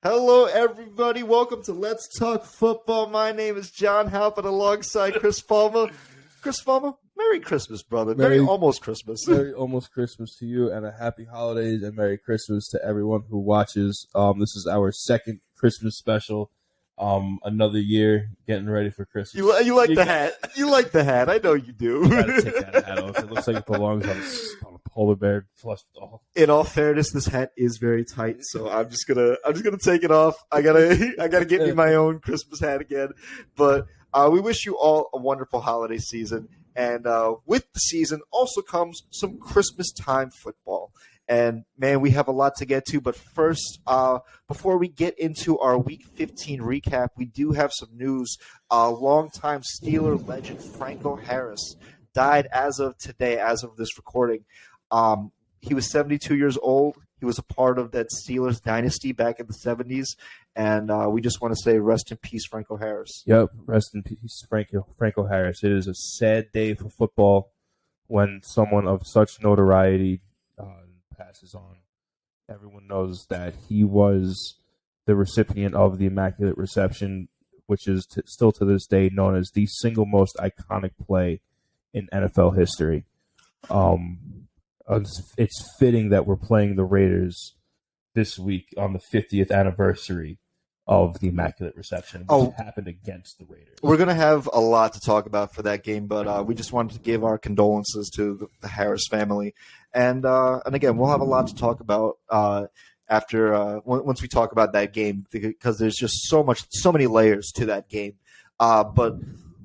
Hello, everybody. Welcome to Let's Talk Football. My name is John Halpin alongside Chris Palmer. Chris Palmer, Merry Christmas, brother. Merry almost Christmas. Merry almost Christmas to you, and a happy holidays and Merry Christmas to everyone who watches. This is our second Christmas special. Another year getting ready for Christmas. You like the hat. You like the hat. I know you do. Gotta take that hat off. It looks like it belongs on a polar bear flush doll. In all fairness, this hat is very tight, so I'm just gonna take it off. I gotta get me my own Christmas hat again. But we wish you all a wonderful holiday season, and with the season also comes some Christmas time football. And, man, we have a lot to get to. But first, before we get into our Week 15 recap, we do have some news. Longtime Steeler legend Franco Harris died as of today, as of this recording. He was 72 years old. He was a part of that Steelers dynasty back in the 70s. And we just want to say rest in peace, Franco Harris. Yep, rest in peace, Franco Harris. It is a sad day for football when someone of such notoriety passes on. Everyone knows that he was the recipient of the Immaculate Reception, which is still to this day known as the single most iconic play in NFL history. It's fitting that we're playing the Raiders this week on the 50th anniversary of the Immaculate Reception, which happened against the Raiders. We're going to have a lot to talk about for that game, but we just wanted to give our condolences to the Harris family. And again, we'll have a lot to talk about after once we talk about that game, because there's just so many layers to that game. But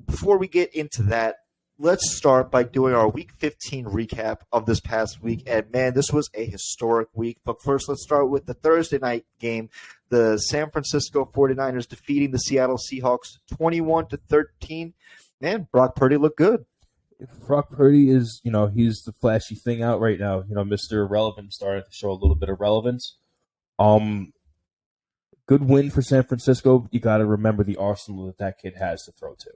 before we get into that, let's start by doing our Week 15 recap of this past week. And, man, this was a historic week. But first, let's start with the Thursday night game. The San Francisco 49ers defeating the Seattle Seahawks 21-13. Man, Brock Purdy looked good. Brock Purdy is, he's the flashy thing out right now. Mr. Irrelevant starting to show a little bit of relevance. Good win for San Francisco. You got to remember the arsenal that kid has to throw to.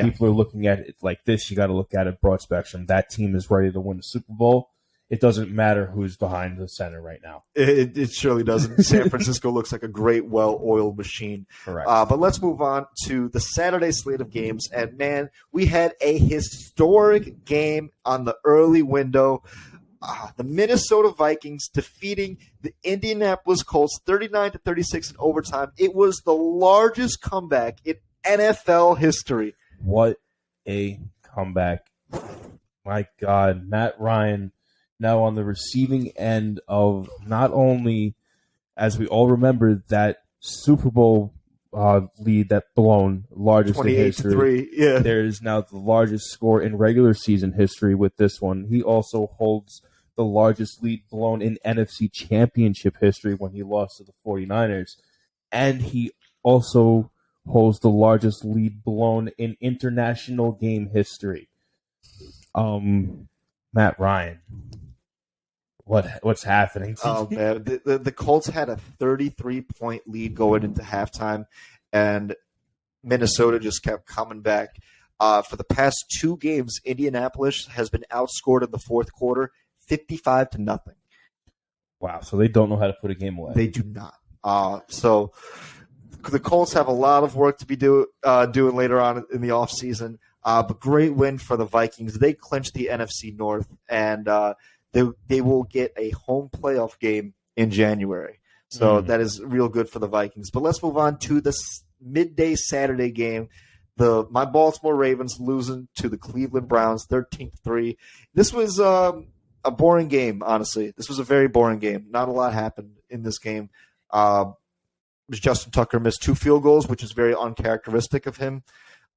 People are looking at it like this. You got to look at it broad spectrum. That team is ready to win the Super Bowl. It doesn't matter who's behind the center right now. It surely doesn't. San Francisco looks like a great, well-oiled machine. Correct. But let's move on to the Saturday slate of games. And, man, we had a historic game on the early window. The Minnesota Vikings defeating the Indianapolis Colts 39-36 in overtime. It was the largest comeback in NFL history. What a comeback. My God, Matt Ryan now on the receiving end of not only, as we all remember, that Super Bowl lead that blown, largest in history. Yeah. There is now the largest score in regular season history with this one. He also holds the largest lead blown in NFC Championship history when he lost to the 49ers. And he also holds the largest lead blown in international game history. Matt Ryan. What's happening? Oh, man. The Colts had a 33-point lead going into halftime, and Minnesota just kept coming back. For the past two games, Indianapolis has been outscored in the fourth quarter 55-0. Wow, so they don't know how to put a game away. They do not. So the Colts have a lot of work to be doing later on in the offseason. But great win for the Vikings. They clinched the NFC North, and they will get a home playoff game in January. So that is real good for the Vikings. But let's move on to the midday Saturday game. My Baltimore Ravens losing to the Cleveland Browns 13-3. This was a boring game, honestly. This was a very boring game. Not a lot happened in this game. Justin Tucker missed 2 field goals, which is very uncharacteristic of him.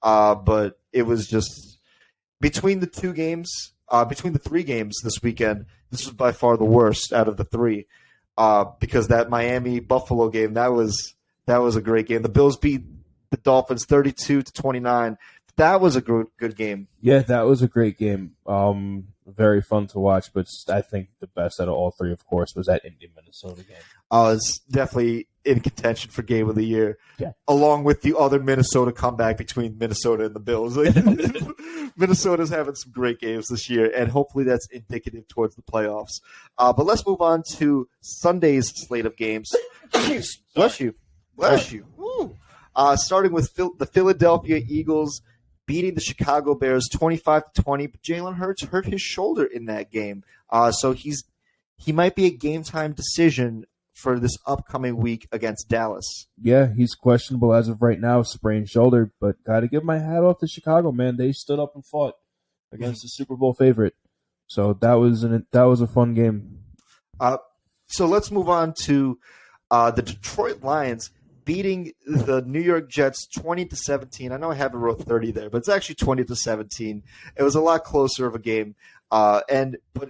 But it was just between the 3 games this weekend, this was by far the worst out of the 3. Because that Miami-Buffalo game, that was a great game. The Bills beat the Dolphins 32-29. That was a good game. Yeah, that was a great game. Very fun to watch, but I think the best out of all 3, of course, was that Indy-Minnesota game. It's definitely in contention for Game of the Year, yeah, along with the other Minnesota comeback between Minnesota and the Bills. Minnesota's having some great games this year, and hopefully that's indicative towards the playoffs. But let's move on to Sunday's slate of games. Bless you. Bless you. Woo. Starting with the Philadelphia Eagles beating the Chicago Bears 25-20, but Jalen Hurts hurt his shoulder in that game. So he might be a game-time decision for this upcoming week against Dallas. Yeah, he's questionable as of right now, sprained shoulder, but got to give my hat off to Chicago, man. They stood up and fought against the Super Bowl favorite. So that was a fun game. So let's move on to the Detroit Lions beating the New York Jets 20-17. I know I haven't wrote 30 there, but it's actually 20-17. It was a lot closer of a game, but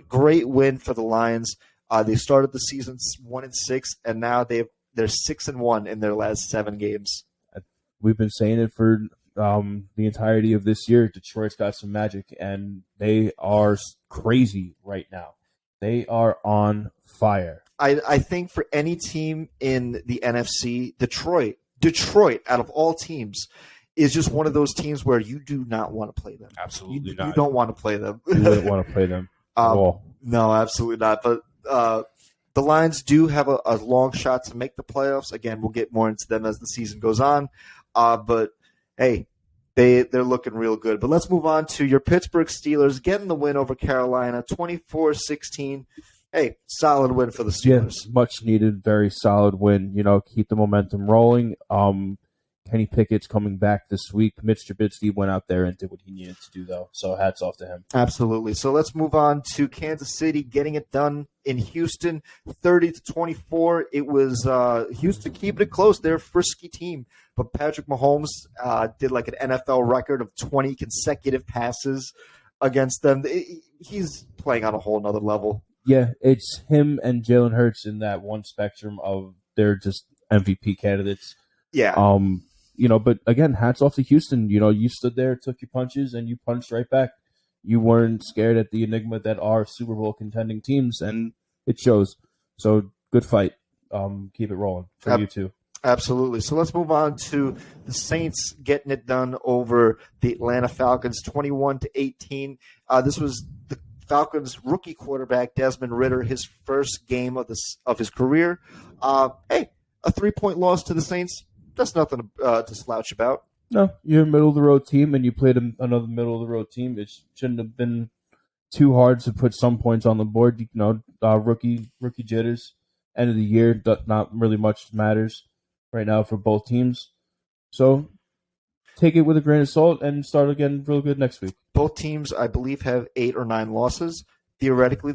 great win for the Lions. They started the season 1-6, and now they're 6-1 in their last 7 games. We've been saying it for the entirety of this year. Detroit's got some magic, and they are crazy right now. They are on fire. I think for any team in the NFC, Detroit, out of all teams, is just one of those teams where you do not want to play them. Absolutely not. You don't want to play them. You wouldn't want to play them at all. No, absolutely not. But the Lions do have a long shot to make the playoffs. Again, we'll get more into them as the season goes on. But, hey, they're looking real good. But let's move on to your Pittsburgh Steelers getting the win over Carolina, 24-16. Hey, solid win for the Steelers. Yeah, much needed, very solid win. Keep the momentum rolling. Kenny Pickett's coming back this week. Mitch Trubisky went out there and did what he needed to do, though. So hats off to him. Absolutely. So let's move on to Kansas City getting it done in Houston, 30-24. It was Houston keeping it close. They're a frisky team, but Patrick Mahomes did like an NFL record of 20 consecutive passes against them. He's playing on a whole nother level. Yeah, it's him and Jalen Hurts in that one spectrum of they're just MVP candidates. Yeah. But again, hats off to Houston. You stood there, took your punches, and you punched right back. You weren't scared at the enigma that are Super Bowl contending teams, and it shows. So good fight. Keep it rolling for you too. Absolutely. So let's move on to the Saints getting it done over the Atlanta Falcons, 21-18. This was the Falcons' rookie quarterback Desmond Ridder, his first game of his career. Hey, a 3-point loss to the Saints. That's nothing to slouch about. No, you're a middle-of-the-road team, and you played another middle-of-the-road team. It shouldn't have been too hard to put some points on the board. Rookie jitters. End of the year, not really much matters right now for both teams. So take it with a grain of salt and start again real good next week. Both teams, I believe, have 8 or 9 losses. Theoretically,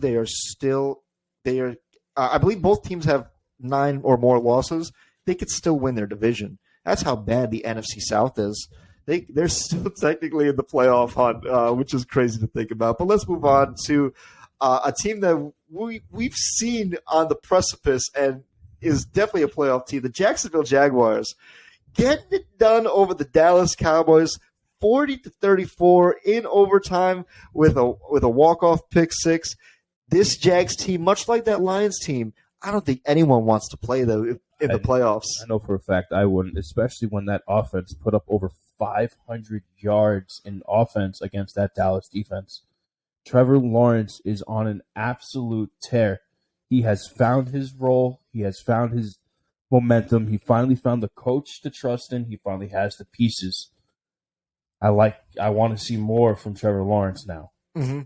I believe both teams have 9 or more losses. They could still win their division. That's how bad the NFC South is. They're still technically in the playoff hunt, which is crazy to think about. But let's move on to a team that we've seen on the precipice and is definitely a playoff team, the Jacksonville Jaguars, getting it done over the Dallas Cowboys, 40-34 in overtime with a walk-off pick six. This Jags team, much like that Lions team, I don't think anyone wants to play them in the playoffs. I know for a fact I wouldn't, especially when that offense put up over 500 yards in offense against that Dallas defense. Trevor Lawrence is on an absolute tear. He has found his role. He has found his momentum. He finally found the coach to trust in. He finally has the pieces. I want to see more from Trevor Lawrence now. Mm-hmm.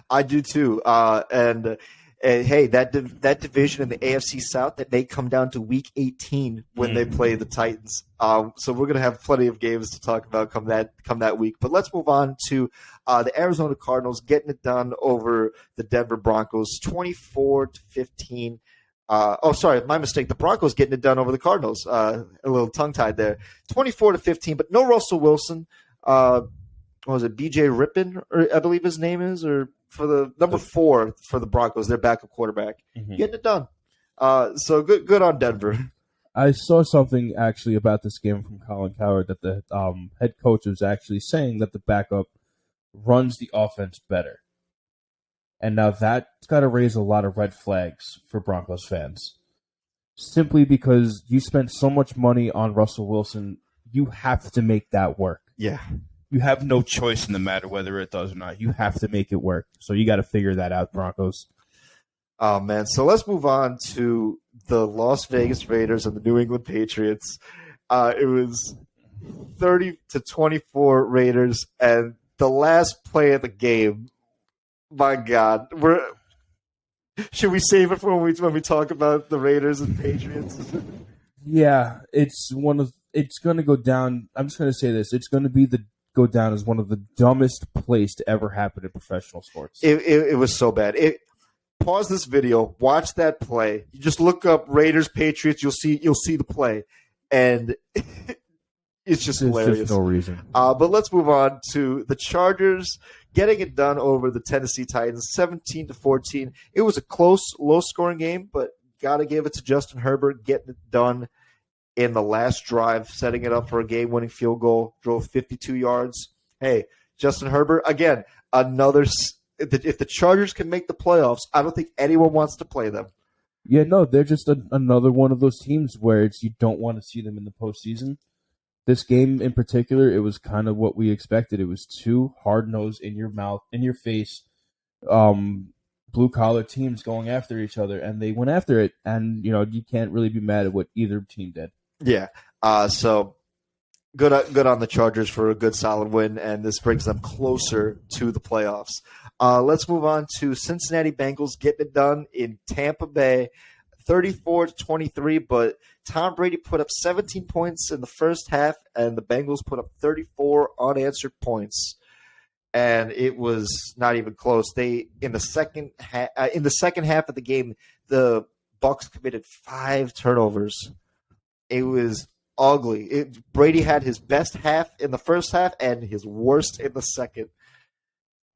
I do too. And hey, that division in the AFC South, that may come down to Week 18 when they play the Titans. So we're going to have plenty of games to talk about come that week. But let's move on to the Arizona Cardinals getting it done over the Denver Broncos, 24-15. Sorry, my mistake. The Broncos getting it done over the Cardinals. A little tongue-tied there. 24-15, but no Russell Wilson. What was it, B.J. Rippin, or I believe his name is, or for the number 4 for the Broncos, their backup quarterback, getting it done. So good on Denver. I saw something actually about this game from Colin Cowherd that the head coach was actually saying that the backup runs the offense better. And now that's got to raise a lot of red flags for Broncos fans. Simply because you spent so much money on Russell Wilson, you have to make that work. Yeah. You have no choice in the matter whether it does or not. You have to make it work. So you got to figure that out, Broncos. Oh, man. So let's move on to the Las Vegas Raiders and the New England Patriots. It was 30-24 Raiders, and the last play of the game, my God. Should we save it for when we talk about the Raiders and Patriots? Yeah, it's going to go down. I'm just going to say this. It's going to go down as one of the dumbest plays to ever happen in professional sports. It was so bad. Pause this video, watch that play. You just look up Raiders Patriots. You'll see the play, and it's just hilarious. There's just no reason. But let's move on to the Chargers getting it done over the Tennessee Titans, 17-14. It was a close, low-scoring game, but gotta give it to Justin Herbert getting it done in the last drive, setting it up for a game-winning field goal, drove 52 yards. Hey, Justin Herbert, again, another – if the Chargers can make the playoffs, I don't think anyone wants to play them. Yeah, no, they're just another one of those teams where you don't want to see them in the postseason. This game in particular, it was kind of what we expected. It was two hard-nosed, in your mouth, in your face, blue-collar teams going after each other, and they went after it. And, you can't really be mad at what either team did. Yeah. So good on the Chargers for a good solid win, and this brings them closer to the playoffs. Let's move on to Cincinnati Bengals getting it done in Tampa Bay, 34-23. But Tom Brady put up 17 points in the first half, and the Bengals put up 34 unanswered points, and it was not even close. In the second half of the game, the Bucs committed 5 turnovers. It was ugly. Brady had his best half in the first half and his worst in the second.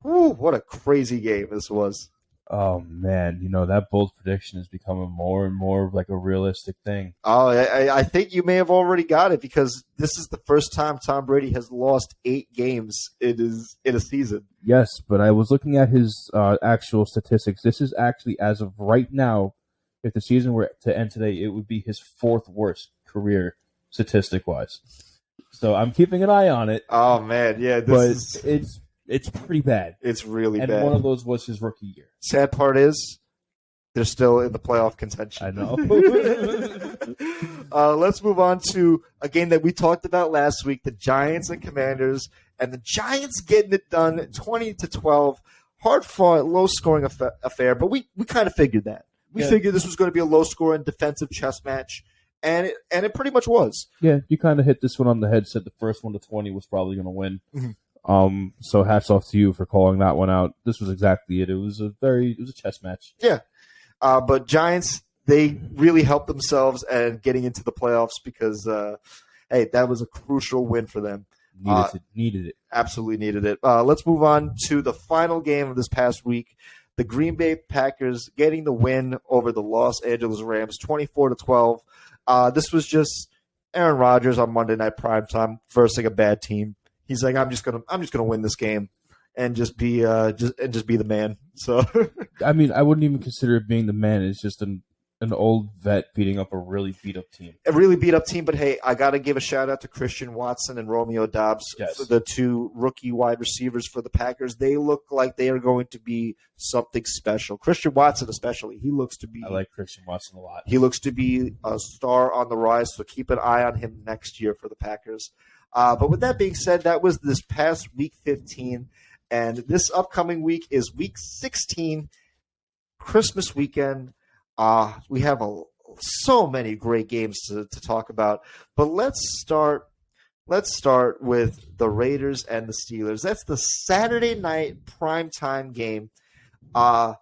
Whew, what a crazy game this was. Oh, man. That bold prediction is becoming more and more like a realistic thing. Oh, I think you may have already got it because this is the first time Tom Brady has lost 8 games in a season. Yes, but I was looking at his actual statistics. This is actually, as of right now, if the season were to end today, it would be his 4th worst career statistic-wise. So I'm keeping an eye on it. Oh, man, yeah. It's pretty bad. It's really bad. And one of those was his rookie year. Sad part is they're still in the playoff contention. I know. Let's move on to a game that we talked about last week, the Giants and Commanders. And the Giants getting it done 20-12. Hard-fought, low-scoring affair, but we kind of figured that. We figured this was going to be a low-scoring defensive chess match, and it pretty much was. Yeah, you kind of hit this one on the head, said the first one to 20 was probably going to win. Mm-hmm. So hats off to you for calling that one out. This was exactly it. It was a chess match. Yeah. But Giants, they really helped themselves and getting into the playoffs because, hey, that was a crucial win for them. Needed it. Absolutely needed it. Let's move on to the final game of this past week. The Green Bay Packers getting the win over the Los Angeles Rams, 24-12. This was just Aaron Rodgers on Monday Night Primetime versing a bad team. He's like, I'm just gonna win this game and just be the man. So I mean, I wouldn't even consider it being the man. It's just an old vet beating up a really beat up team. A really beat up team, but hey, I got to give a shout out to Christian Watson and Romeo Doubs, yes, the 2 rookie wide receivers for the Packers. They look like they are going to be something special. Christian Watson especially, he looks to be. I like Christian Watson a lot. He looks to be a star on the rise, so keep an eye on him next year for the Packers. But with that being said, that was this past week 15, and this upcoming week is week 16, Christmas weekend. We have so many great games to talk about, but let's start with the Raiders and the Steelers. That's the Saturday night primetime game. But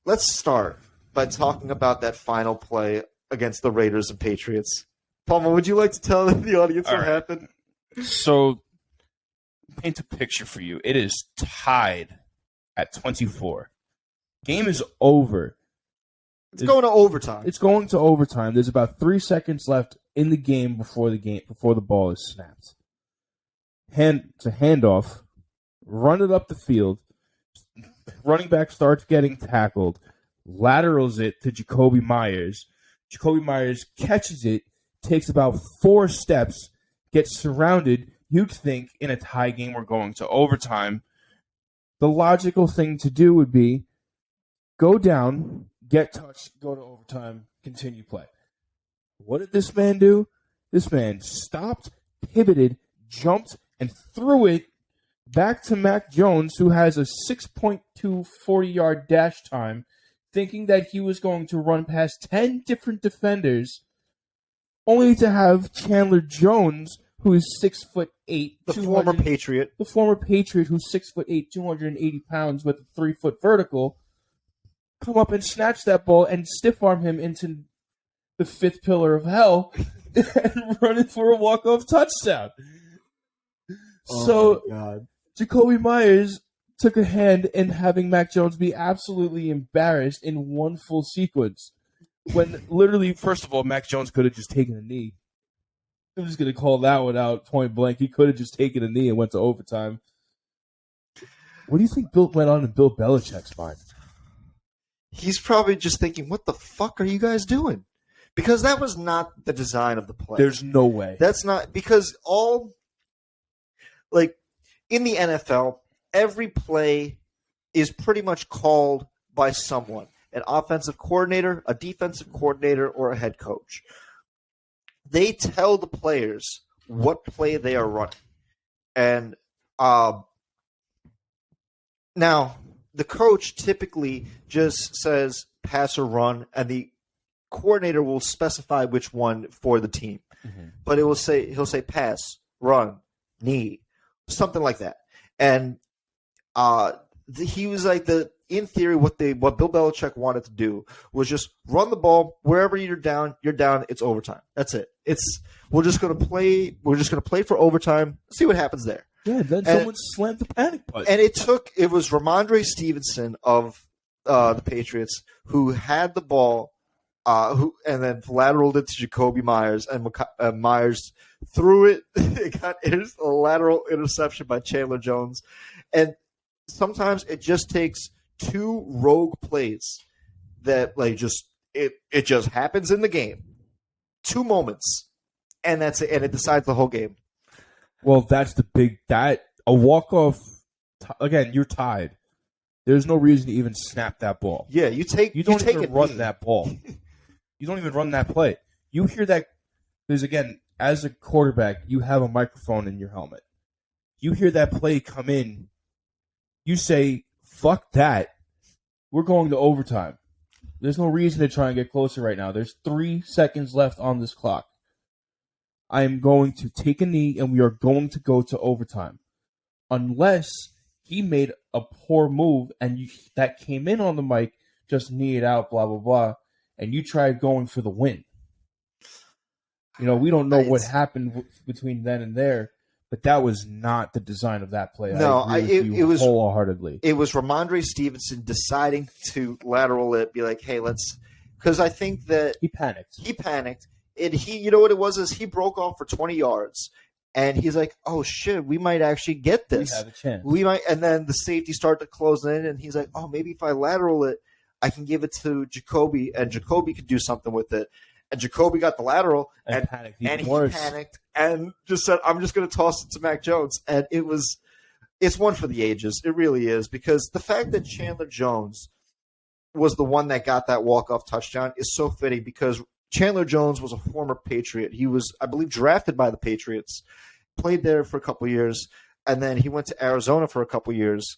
let's start by talking about that final play against the Raiders and Patriots. Palmer, would you like to tell the audience what happened? So, paint a picture for you. It is tied at 24. Game is over. It's going to overtime. It's going to overtime. There's about 3 seconds left in the game before the ball is snapped. It's a handoff. Run it up the field. Running back starts getting tackled. Laterals it to Jacoby Myers. Jacoby Myers catches it. Takes about 4 steps. Gets surrounded. you'd think in a tie game or going to overtime, the logical thing to do would be go down, get touched, go to overtime, continue play. What did this man do? This man stopped, pivoted, jumped, and threw it back to Mac Jones, who has a 6.2 40-yard dash time, thinking that he was going to run past 10 different defenders, only to have Chandler Jones, who is 6'8", the former Patriot, who's 6'8", 280 pounds with a 3-foot vertical, come up and snatch that ball and stiff arm him into the fifth pillar of hell and run it for a walk-off touchdown. So Jacoby Myers took a hand in having Mac Jones be absolutely embarrassed in one full sequence. When literally, first of all, Mac Jones could have just taken a knee. I'm just going to call that one out point blank. He could have just taken a knee and went to overtime. What do you think went on in Bill Belichick's mind? He's probably just thinking, what the fuck are you guys doing? Because that was not the design of the play. There's no way. That's not, because in the NFL, every play is pretty much called by someone. An offensive coordinator, a defensive coordinator, or a head coach. They tell the players what play they are running. And now, the coach typically just says pass or run, and the coordinator will specify which one for the team. Mm-hmm. But he'll say pass, run, knee, something like that. And he was like in theory, what Bill Belichick wanted to do was just run the ball wherever you're down. It's overtime. That's it. We're just gonna play for overtime. See what happens there. Yeah. Then someone slammed the panic button. And it was Ramondre Stevenson of the Patriots who had the ball, and then lateraled it to Jacoby Myers, and Myers threw it. It got a lateral interception by Chandler Jones, and sometimes it just takes two rogue plays that it just happens in the game. 2 moments, and that's it, and it decides the whole game. Well, that's a walk-off. Again, you're tied. There's no reason to even snap that ball. Yeah, you don't even run that ball. You don't even run that play. You hear that. There's, again, as a quarterback, you have a microphone in your helmet. You hear that play come in. You say, fuck that. We're going to overtime. There's no reason to try and get closer right now. There's 3 seconds left on this clock. I am going to take a knee, and we are going to go to overtime. Unless he made a poor move, and that came in on the mic, just knee it out, blah, blah, blah, and you tried going for the win. We don't know what happened between then and there, but that was not the design of that play. No, it was wholeheartedly. It was Ramondre Stevenson deciding to lateral it, be like, hey, because I think that he panicked. And you know what it was, is he broke off for 20 yards, and he's like, oh shit, we might actually get this. We have a chance. We might, and then the safety started to close in, and he's like, oh, maybe if I lateral it, I can give it to Jacoby, and Jacoby could do something with it. And Jacoby got the lateral, and he panicked, and just said, I'm just going to toss it to Mac Jones. And it's one for the ages. It really is, because the fact that Chandler Jones was the one that got that walk-off touchdown is so fitting, because Chandler Jones was a former Patriot. He was, I believe, drafted by the Patriots, played there for a couple of years, and then he went to Arizona for a couple of years.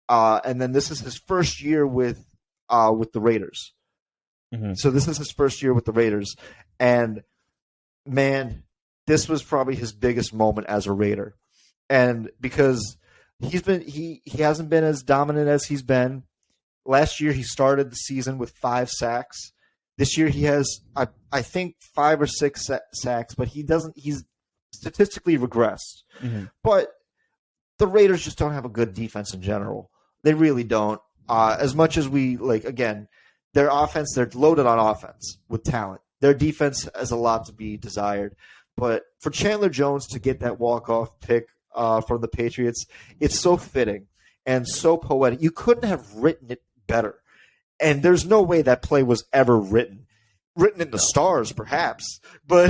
And then this is his first year with the Raiders. Mm-hmm. So this is his first year with the Raiders. And, man, this was probably his biggest moment as a Raider. And because he hasn't been as dominant as he's been. Last year he started the season with 5 sacks. This year he has, I think, 5 or 6 sacks, but he's statistically regressed. Mm-hmm. But the Raiders just don't have a good defense in general. They really don't. As much as again, their offense, they're loaded on offense with talent. Their defense has a lot to be desired. But for Chandler Jones to get that walk-off pick from the Patriots, it's so fitting and so poetic. You couldn't have written it better. And there's no way that play was ever written in the stars, perhaps. But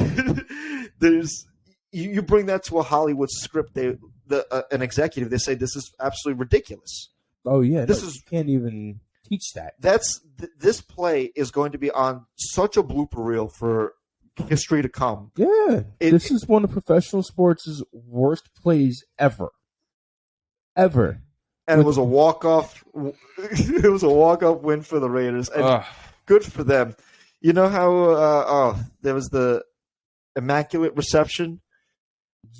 you bring that to a Hollywood script, an executive, they say this is absolutely ridiculous. Oh yeah, you can't even teach that. This play is going to be on such a blooper reel for history to come. Yeah, this is one of professional sports' worst plays ever. And it was a walk-off. It was a walk-off win for the Raiders, and good for them. You know how there was the Immaculate Reception?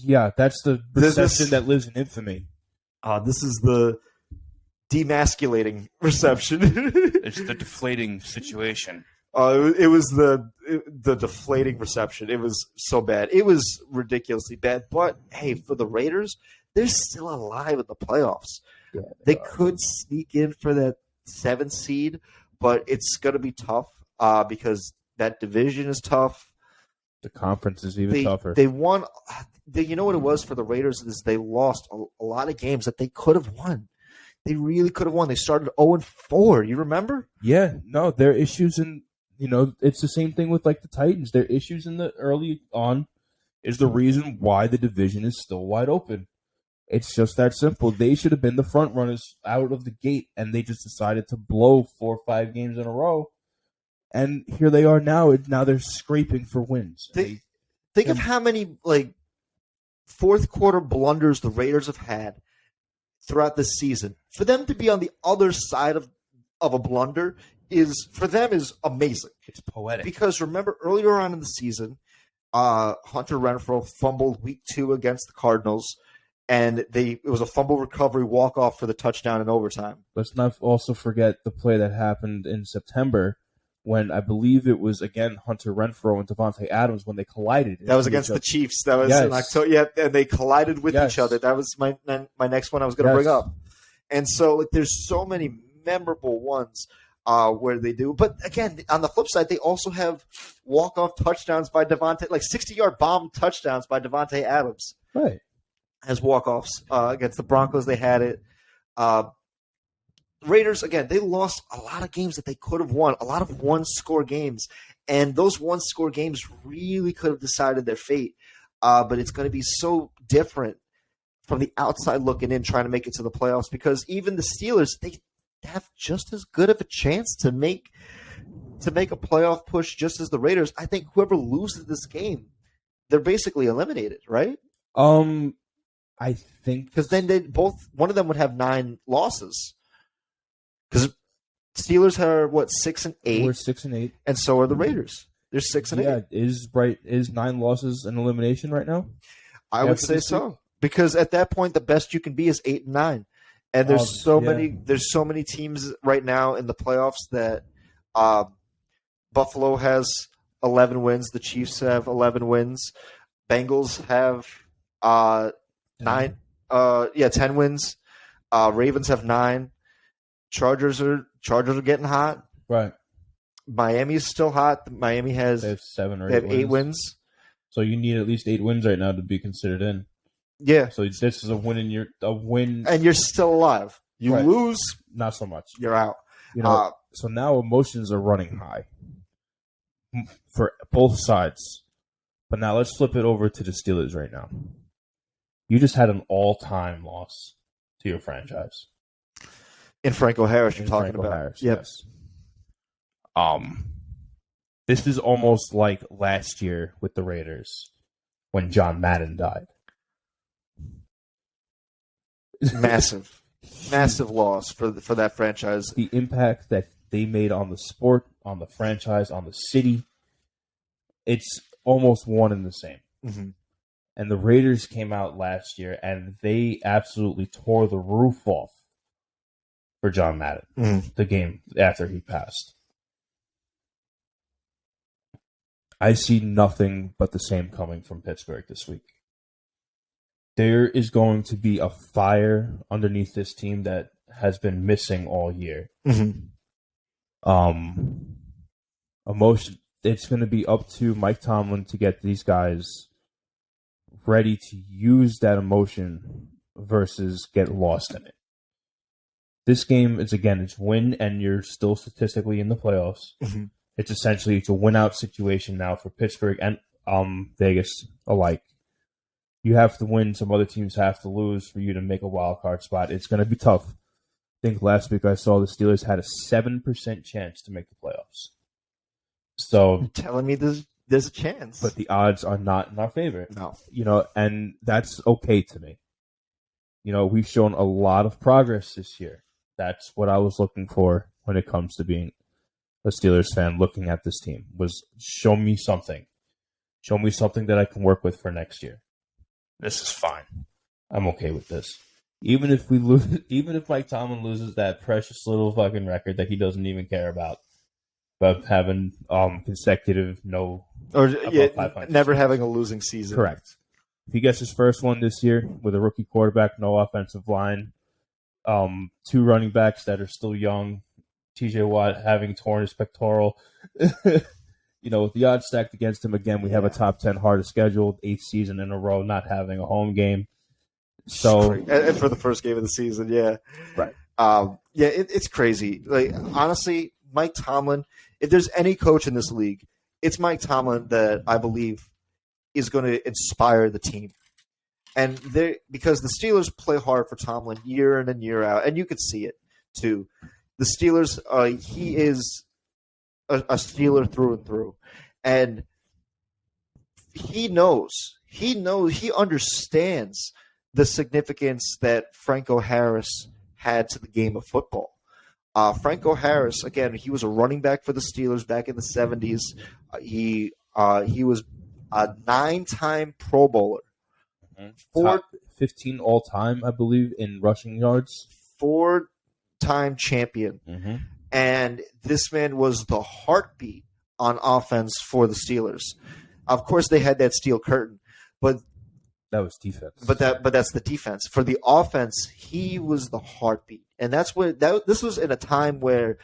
Yeah, that's the reception that lives in infamy. This is the demasculating reception. It's the deflating situation. It was the deflating reception. It was so bad. It was ridiculously bad. But, hey, for the Raiders, they're still alive in the playoffs. Yeah, they could sneak in for that 7th seed, but it's going to be tough because that division is tough. The conference is even tougher. They won. You know what it was for the Raiders is they lost a lot of games that they could have won. They really could have won. They started 0-4. You remember? Yeah. No, their issues in it's the same thing with like the Titans. Their issues in the early on is the reason why the division is still wide open. It's just that simple. They should have been the front runners out of the gate, and they just decided to blow 4 or 5 games in a row. And here they are now. Now they're scraping for wins. Think of how many fourth quarter blunders the Raiders have had throughout this season. For them to be on the other side of a blunder is amazing. It's poetic. Because remember earlier on in the season, Hunter Renfrow fumbled week 2 against the Cardinals, and it was a fumble recovery walk-off for the touchdown in overtime. Let's not also forget the play that happened in September when I believe it was, again, Hunter Renfrow and Devontae Adams when they collided. That was against the Chiefs. That was in October. Yeah, and they collided with each other. That was my next one I was going to bring up. And so there's so many memorable ones where they do. But again, on the flip side, they also have walk-off touchdowns by Devontae, 60-yard bomb touchdowns by Devontae Adams. Right. As walk-offs against the Broncos, they had it. Raiders, again, they lost a lot of games that they could have won, a lot of one-score games. And those one-score games really could have decided their fate. But it's going to be so different from the outside looking in, trying to make it to the playoffs, because even the Steelers, they have just as good of a chance to make a playoff push just as the Raiders. I think whoever loses this game, they're basically eliminated, right? I think because then one of them would have 9 losses. Because Steelers are 6-8. We're 6-8, and so are the Raiders. They're 6-8. Yeah, is 9 losses an elimination right now? I would say so, because at that point the best you can be is 8-9, and there's so many teams right now in the playoffs that Buffalo has 11 wins, the Chiefs have 11 wins, Bengals have 10 wins, Ravens have 9. Chargers are getting hot. Right. Miami's still hot. Miami has they have 7 or 8 they have wins. 8 wins. So you need at least 8 wins right now to be considered in. Yeah. So this is a win and you're still alive. You lose, not so much. You're out. So now emotions are running high for both sides. But now let's flip it over to the Steelers right now. You just had an all-time loss to your franchise. In Franco Harris, you're talking about. Harris, yes. This is almost like last year with the Raiders when John Madden died. Massive loss for that franchise. The impact that they made on the sport, on the franchise, on the city, it's almost one and the same. Mm-hmm. And the Raiders came out last year, and they absolutely tore the roof off for John Madden, the game after he passed. I see nothing but the same coming from Pittsburgh this week. There is going to be a fire underneath this team that has been missing all year. Mm-hmm. Emotion. It's going to be up to Mike Tomlin to get these guys ready to use that emotion versus get lost in it. This game is, again, it's win, and you're still statistically in the playoffs. Mm-hmm. It's a win-out situation now for Pittsburgh and Vegas alike. You have to win. Some other teams have to lose for you to make a wild card spot. It's going to be tough. I think last week I saw the Steelers had a 7% chance to make the playoffs. So You're telling me there's a chance. But the odds are not in our favor. No. And that's okay to me. We've shown a lot of progress this year. That's what I was looking for when it comes to being a Steelers fan, looking at this team, was show me something. Show me something that I can work with for next year. This is fine. I'm okay with this. Even if we lose, even if Mike Tomlin loses that precious little fucking record that he doesn't even care about having consecutive never having a losing season. Correct. If he gets his first one this year with a rookie quarterback, no offensive line, 2 running backs that are still young, TJ Watt having torn his pectoral, with the odds stacked against him again, we have a top 10 hardest schedule, 8th season in a row, not having a home game. So, and for the first game of the season, yeah, right, it's crazy. Like, honestly, Mike Tomlin, if there's any coach in this league, it's Mike Tomlin that I believe is going to inspire the team. And because the Steelers play hard for Tomlin year in and year out, and you could see it too. The Steelers, he is a Steeler through and through, and he understands the significance that Franco Harris had to the game of football. Franco Harris, again, he was a running back for the Steelers back in the 70s. He was a 9-time Pro Bowler. Top 15 all-time, I believe, in rushing yards. 4-time champion. Mm-hmm. And this man was the heartbeat on offense for the Steelers. Of course, they had that steel curtain, but that was defense. But that's the defense. For the offense, he was the heartbeat, and that's what this was in a time where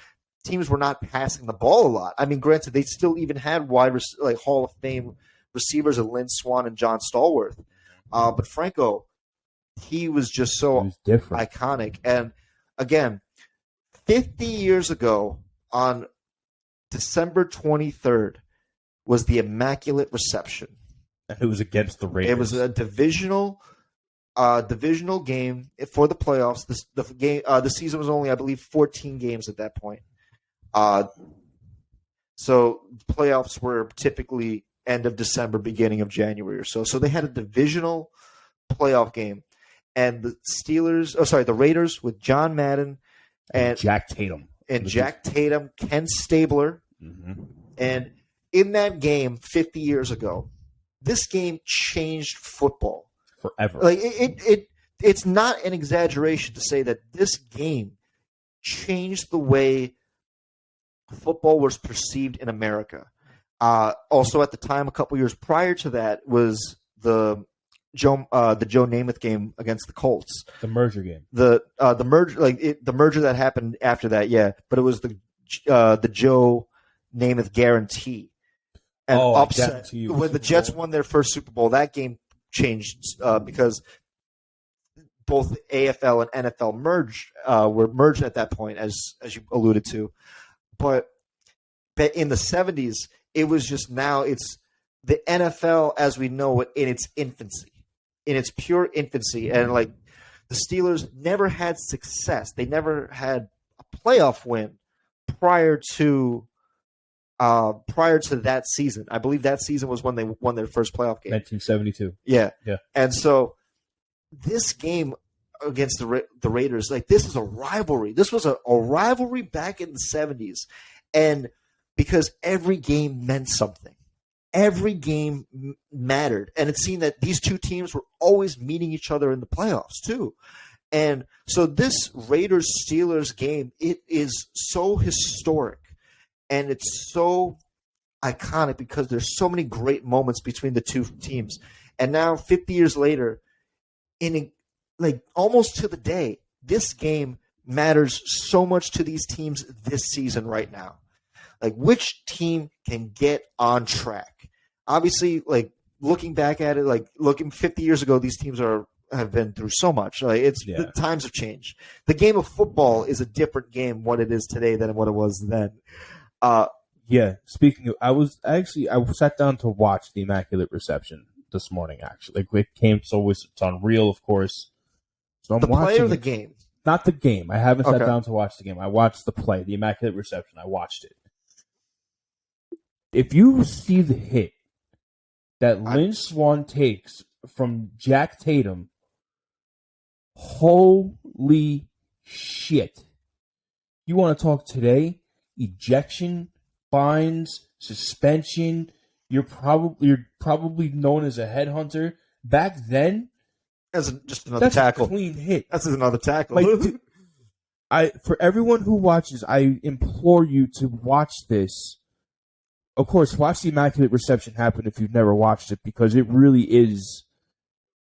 teams were not passing the ball a lot. I mean, granted, they still even had Hall of Fame receivers of Lynn Swann and John Stallworth, but Franco, he was just so different, iconic. And again, 50 years ago, on December 23rd, was the Immaculate Reception. And it was against the Raiders. It was a divisional game for the playoffs. The season was only, I believe, 14 games at that point. So playoffs were typically end of December, beginning of January or so. So they had a divisional playoff game, and the Raiders with John Madden and Jack Tatum, Ken Stabler, and in that game 50 years ago. This game changed football forever. Like it's not an exaggeration to say that this game changed the way football was perceived in America. Also, at the time, a couple years prior to that, was the Joe Namath game against the Colts. The merger game. The merger that happened after that, yeah. But it was the Joe Namath guarantee. And upset when the Jets won their first Super Bowl. That game changed because both AFL and NFL were merged at that point, as you alluded to. But in the 70s, it was just now it's the NFL as we know it in its infancy, in its pure infancy, and like the Steelers never had success. They never had a playoff win prior to that season. I believe that season was when they won their first playoff game. 1972. Yeah. Yeah. And so this game against the Raiders, like, this is a rivalry. This was a rivalry back in the 70s. And because every game meant something. Every game mattered. And it seemed that these two teams were always meeting each other in the playoffs too. And so this Raiders-Steelers game, it is so historic. And it's so iconic because there's so many great moments between the two teams. And now, 50 years later, almost to the day, this game matters so much to these teams this season right now. Like, which team can get on track? Obviously, like, looking back at it, looking 50 years ago, these teams have been through so much. The times have changed. The game of football is a different game what it is today than what it was then. Speaking of, I sat down to watch the Immaculate Reception this morning, actually. Like, it's on Reel, of course. So I'm The play watching or the game? Not the game. I haven't sat Okay. down to watch the game. I watched the play, the Immaculate Reception. I watched it. If you see the hit that Lynn Swann takes from Jack Tatum, holy shit. You want to talk today? Ejection, fines, suspension. You're probably known as a headhunter. Back then, That's just another that's tackle. a clean hit. That's just another tackle. For everyone who watches, I implore you to watch this. Of course, watch the Immaculate Reception happen if you've never watched it, because it really is.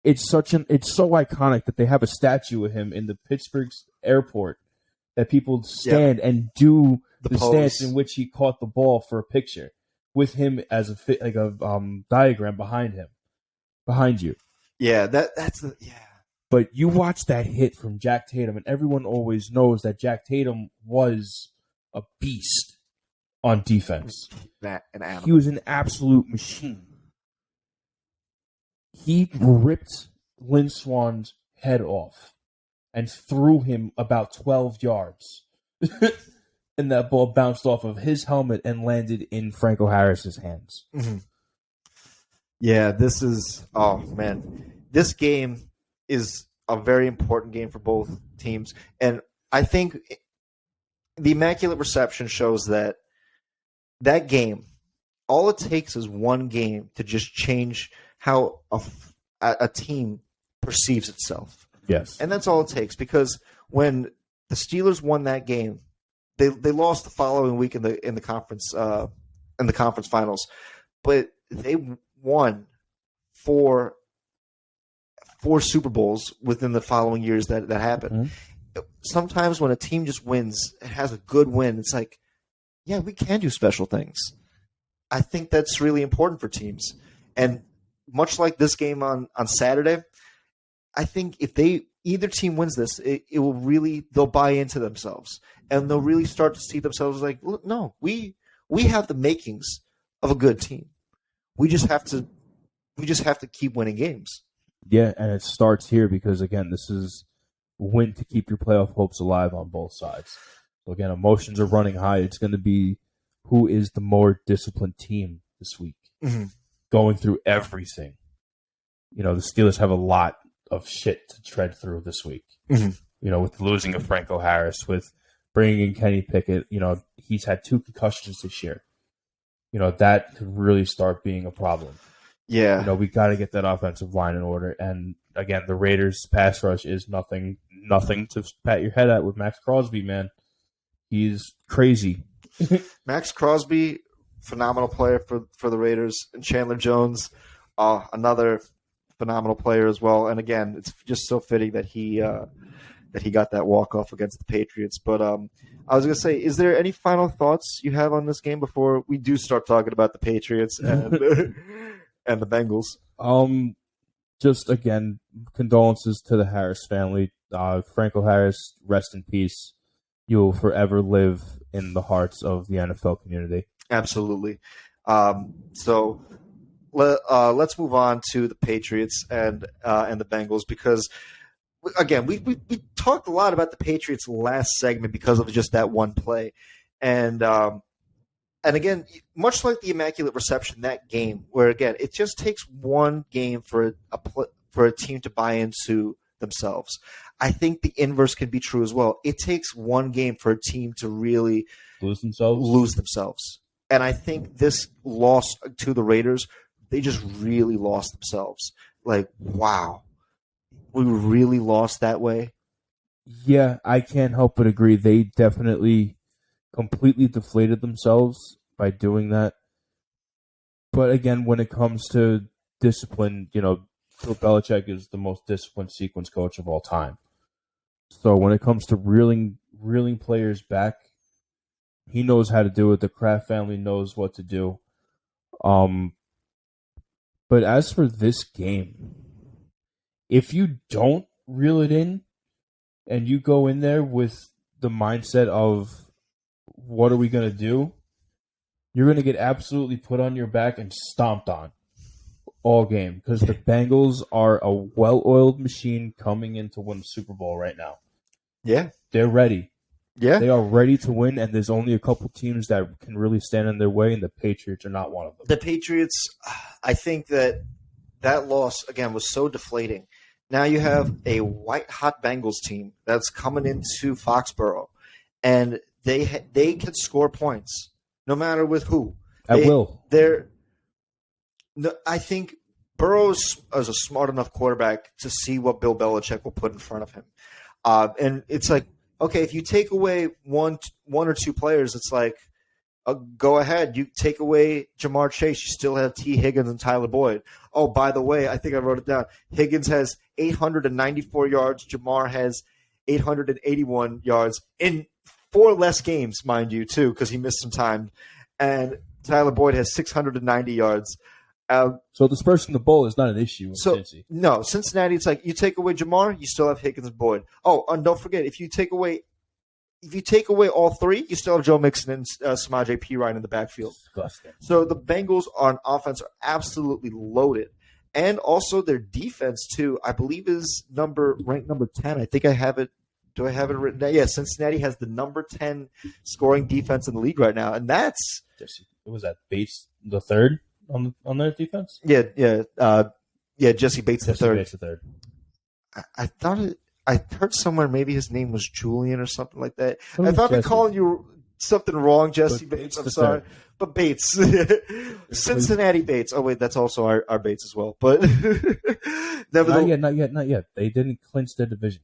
It's so iconic that they have a statue of him in the Pittsburgh airport that people stand and do the stance in which he caught the ball for a picture with him as a diagram behind you. Yeah, But you watch that hit from Jack Tatum, and everyone always knows that Jack Tatum was a beast on defense. An animal. He was an absolute machine. He ripped Lynn Swann's head off and threw him about 12 yards. And that ball bounced off of his helmet and landed in Franco Harris's hands. Mm-hmm. Yeah, this game is a very important game for both teams. And I think the Immaculate Reception shows that game, all it takes is one game to just change how a team perceives itself. Yes. And that's all it takes, because when the Steelers won that game, they lost the following week in the conference finals, but they won four Super Bowls within the following years that happened. Mm-hmm. Sometimes when a team just wins and has a good win, it's like, yeah, we can do special things. I think that's really important for teams. And much like this game on Saturday, I think if either team wins this, they'll buy into themselves, and they'll really start to see themselves like, no, we have the makings of a good team. We just have to keep winning games. Yeah, and it starts here because, again, this is win to keep your playoff hopes alive on both sides. So, again, emotions are running high. It's going to be who is the more disciplined team this week, going through everything. The Steelers have a lot of shit to tread through this week. Mm-hmm. With losing of Franco Harris, with bringing in Kenny Pickett. He's had 2 concussions this year. That could really start being a problem. Yeah. We got to get that offensive line in order. And again, the Raiders' pass rush is nothing to pat your head at with Max Crosby, man. He's crazy. Max Crosby, phenomenal player for the Raiders, and Chandler Jones, another phenomenal player as well. And again, it's just so fitting that he got that walk-off against the Patriots. But I was going to say, is there any final thoughts you have on this game before we do start talking about the Patriots and and the Bengals? Just, again, condolences to the Harris family. Franco Harris, rest in peace. You will forever live in the hearts of the NFL community. Absolutely. So let's move on to the Patriots and the Bengals, because again, we talked a lot about the Patriots last segment because of just that one play, and again, much like the Immaculate Reception, that game where again it just takes one game for a team to buy into themselves. I think the inverse can be true as well. It takes one game for a team to really lose themselves. And I think this loss to the Raiders, they just really lost themselves. Like, wow, we really lost that way. Yeah, I can't help but agree. They definitely completely deflated themselves by doing that. But again, when it comes to discipline, Bill Belichick is the most disciplined sequence coach of all time. So when it comes to reeling players back, he knows how to do it. The Kraft family knows what to do. But as for this game, if you don't reel it in and you go in there with the mindset of what are we going to do, you're going to get absolutely put on your back and stomped on. all game because the Bengals are a well-oiled machine coming in to win the Super Bowl right now. Yeah. They're ready. Yeah. They are ready to win, and there's only a couple teams that can really stand in their way, and the Patriots are not one of them. The Patriots, I think that loss, again, was so deflating. Now you have a white-hot Bengals team that's coming into Foxborough, and they can score points no matter with who. At will. I think Burrows is a smart enough quarterback to see what Bill Belichick will put in front of him. And it's like, okay, if you take away one or two players, it's like, go ahead. You take away Jamar Chase, you still have T. Higgins and Tyler Boyd. Oh, by the way, I think I wrote it down. Higgins has 894 yards. Jamar has 881 yards in 4 less games, mind you, too, because he missed some time. And Tyler Boyd has 690 yards. So dispersing the ball is not an issue in Cincy. No, Cincinnati, it's like you take away Jamar, you still have Higgins and Boyd. Oh, and don't forget, if you take away all three, you still have Joe Mixon and Samaje Perine in the backfield. Disgusting. So the Bengals on offense are absolutely loaded. And also their defense, too, I believe is ranked number 10. I think I have it. Do I have it written down? Yeah, Cincinnati has the number 10 scoring defense in the league right now. And that's... Was that Bates the third on their defense? Yeah, Jesse Bates the third. Bates the third. I thought it... I heard somewhere maybe his name was Julian or something like that. Who's If I've been Jesse? calling you something wrong, Jesse But Bates, Bates I'm the sorry. third. But Bates. Cincinnati Bates. Oh, wait, that's also our Bates as well. But nevertheless, Not yet. They didn't clinch their division.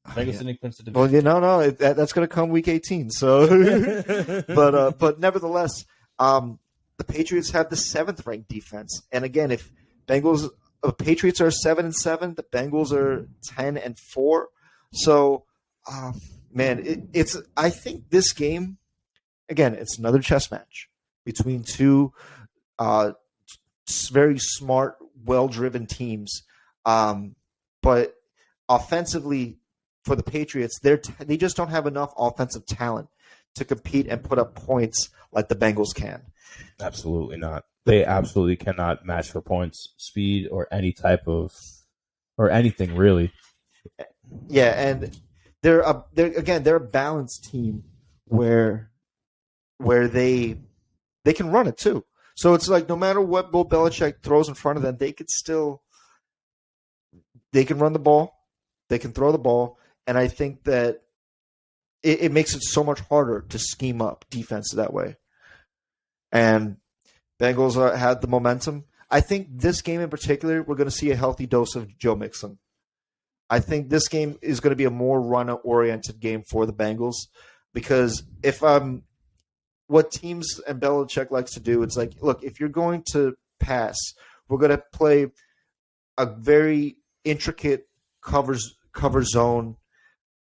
Bengals didn't clinch the division. well, no, that's going to come week 18. So, but nevertheless, the Patriots have the 7th ranked defense. And again, if Patriots are 7-7, the Bengals are 10-4. So, man, it's. I think this game, again, it's another chess match between two very smart, well-driven teams. But offensively, for the Patriots, they just don't have enough offensive talent to compete and put up points like the Bengals can. Absolutely not. They absolutely cannot match for points, speed, or any type of, or anything really. Yeah, and they're a balanced team where they can run it too. So it's like no matter what Bill Belichick throws in front of them, they can run the ball, they can throw the ball, and I think that it makes it so much harder to scheme up defense that way. And Bengals had the momentum. I think this game in particular, we're going to see a healthy dose of Joe Mixon. I think this game is going to be a more run-oriented game for the Bengals because what teams and Belichick likes to do, it's like, look, if you're going to pass, we're going to play a very intricate cover zone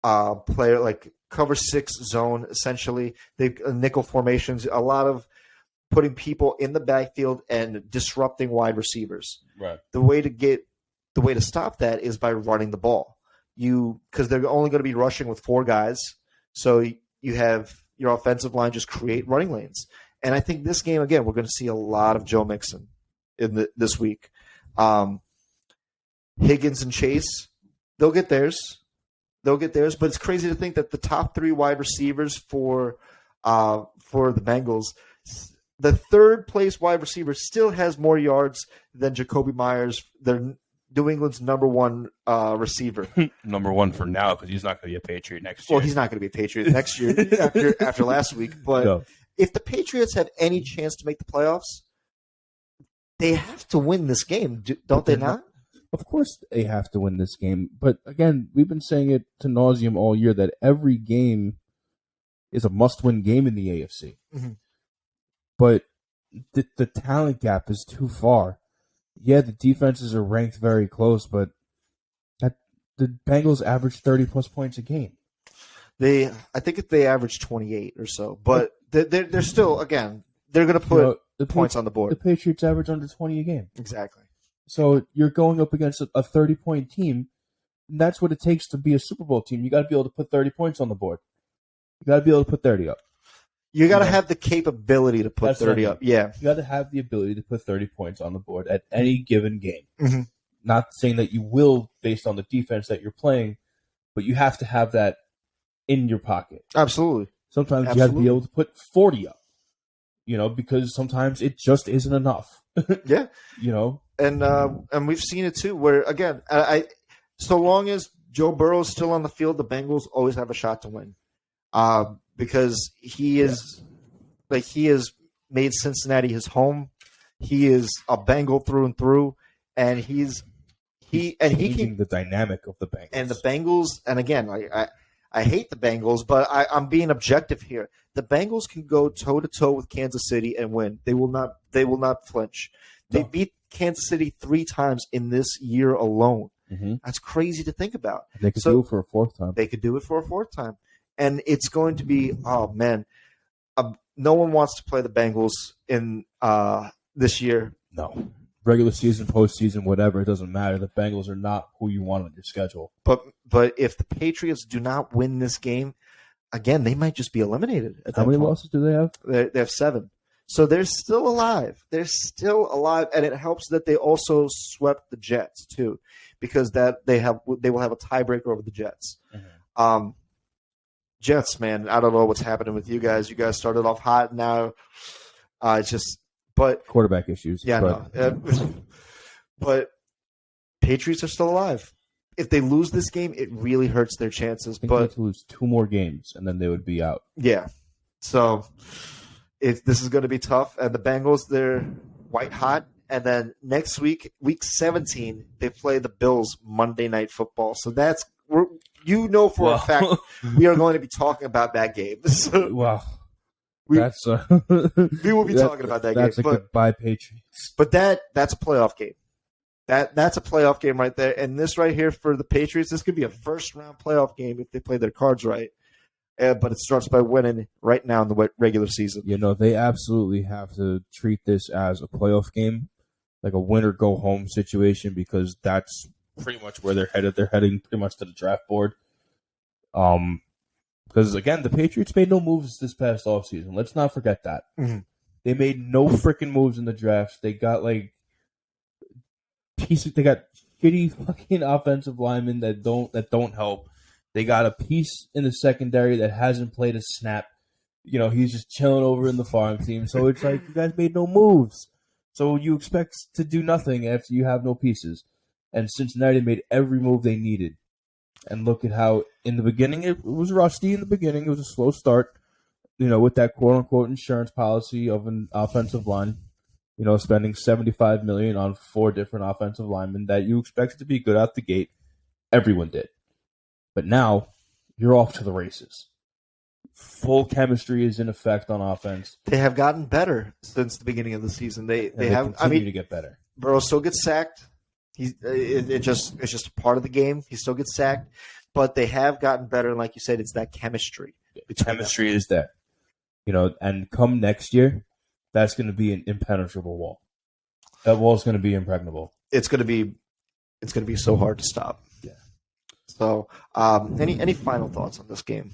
player, like cover 6 zone, essentially. They nickel formations, a lot of putting people in the backfield and disrupting wide receivers. Right. The way to stop that is by running the ball. Because they're only going to be rushing with 4 guys, so you have your offensive line just create running lanes. And I think this game, again, we're going to see a lot of Joe Mixon this week. Higgins and Chase, they'll get theirs, but it's crazy to think that the top 3 wide receivers for the Bengals, the 3rd place wide receiver still has more yards than Jacoby Myers, their New England's number 1 receiver. Number 1 for now because he's not going to be a Patriot next year. Well, he's not going to be a Patriot next year after last week. But if the Patriots have any chance to make the playoffs, they have to win this game, don't they not? Of course they have to win this game. But again, we've been saying it to nauseum all year that every game is a must-win game in the AFC. Mm-hmm. But the talent gap is too far. Yeah, the defenses are ranked very close, but the Bengals average 30-plus points a game. I think they average 28 or so, but they're still, again, they're going to put points on the board. The Patriots average under 20 a game. Exactly. So you're going up against a 30-point team, and that's what it takes to be a Super Bowl team. You got to be able to put 30 points on the board. You got to be able to put 30 up. You got to have the capability to put That's 30 what I up. Yeah. You got to have the ability to put 30 points on the board at any given game. Mm-hmm. Not saying that you will based on the defense that you're playing, but you have to have that in your pocket. Absolutely. Sometimes you have to be able to put 40 up, because sometimes it just isn't enough. Yeah. And we've seen it too, where, again, so long as Joe Burrow's still on the field, the Bengals always have a shot to win. Because he has made Cincinnati his home. He is a Bengal through and through, and he can the dynamic of the Bengals. And the Bengals, and again, I hate the Bengals, but I'm being objective here. The Bengals can go toe to toe with Kansas City and win. They will not flinch. They beat Kansas City 3 times in this year alone. Mm-hmm. That's crazy to think about. They could do it for a 4th time. They could do it for a 4th time. And it's going to be, oh, man, no one wants to play the Bengals in this year. No. Regular season, postseason, whatever, it doesn't matter. The Bengals are not who you want on your schedule. But if the Patriots do not win this game, again, they might just be eliminated. How many losses do they have? They have 7. So they're still alive. And it helps that they also swept the Jets too, because they will have a tiebreaker over the Jets. Mm-hmm. Jets, man, I don't know what's happening with you guys. You guys started off hot. Now, but quarterback issues. Yeah, no. But Patriots are still alive. If they lose this game, it really hurts their chances. I think they have to lose 2 more games, and then they would be out. Yeah. So this is going to be tough. And the Bengals, they're white hot. And then next week, week 17, they play the Bills Monday Night Football. So that's for a fact we are going to be talking about that game. So wow. We will be talking about that game. That's a goodbye, Patriots. But that's a playoff game. That's a playoff game right there. And this right here for the Patriots, this could be a first-round playoff game if they play their cards right. But it starts by winning right now in the regular season. They absolutely have to treat this as a playoff game, like a win-or-go-home situation, because that's pretty much where they're headed. They're heading pretty much to the draft board. Because, again, the Patriots made no moves this past offseason. Let's not forget that. Mm-hmm. They made no freaking moves in the drafts. They got, they got shitty fucking offensive linemen that don't help. They got a piece in the secondary that hasn't played a snap. He's just chilling over in the farm team. So it's like, you guys made no moves. So you expect to do nothing after you have no pieces. And Cincinnati made every move they needed. And look at how, in the beginning, it was rusty in the beginning. It was a slow start, with that quote-unquote insurance policy of an offensive line, spending $75 million on 4 different offensive linemen that you expected to be good out the gate. Everyone did. But now, you're off to the races. Full chemistry is in effect on offense. They have gotten better since the beginning of the season. They continue to get better. Burrow still gets sacked. It's just a part of the game. He still gets sacked, but they have gotten better. And like you said, it's that chemistry. Chemistry is there, and come next year, that's going to be an impenetrable wall. That wall is going to be impregnable. It's going to be so hard to stop. Yeah. So, any final thoughts on this game?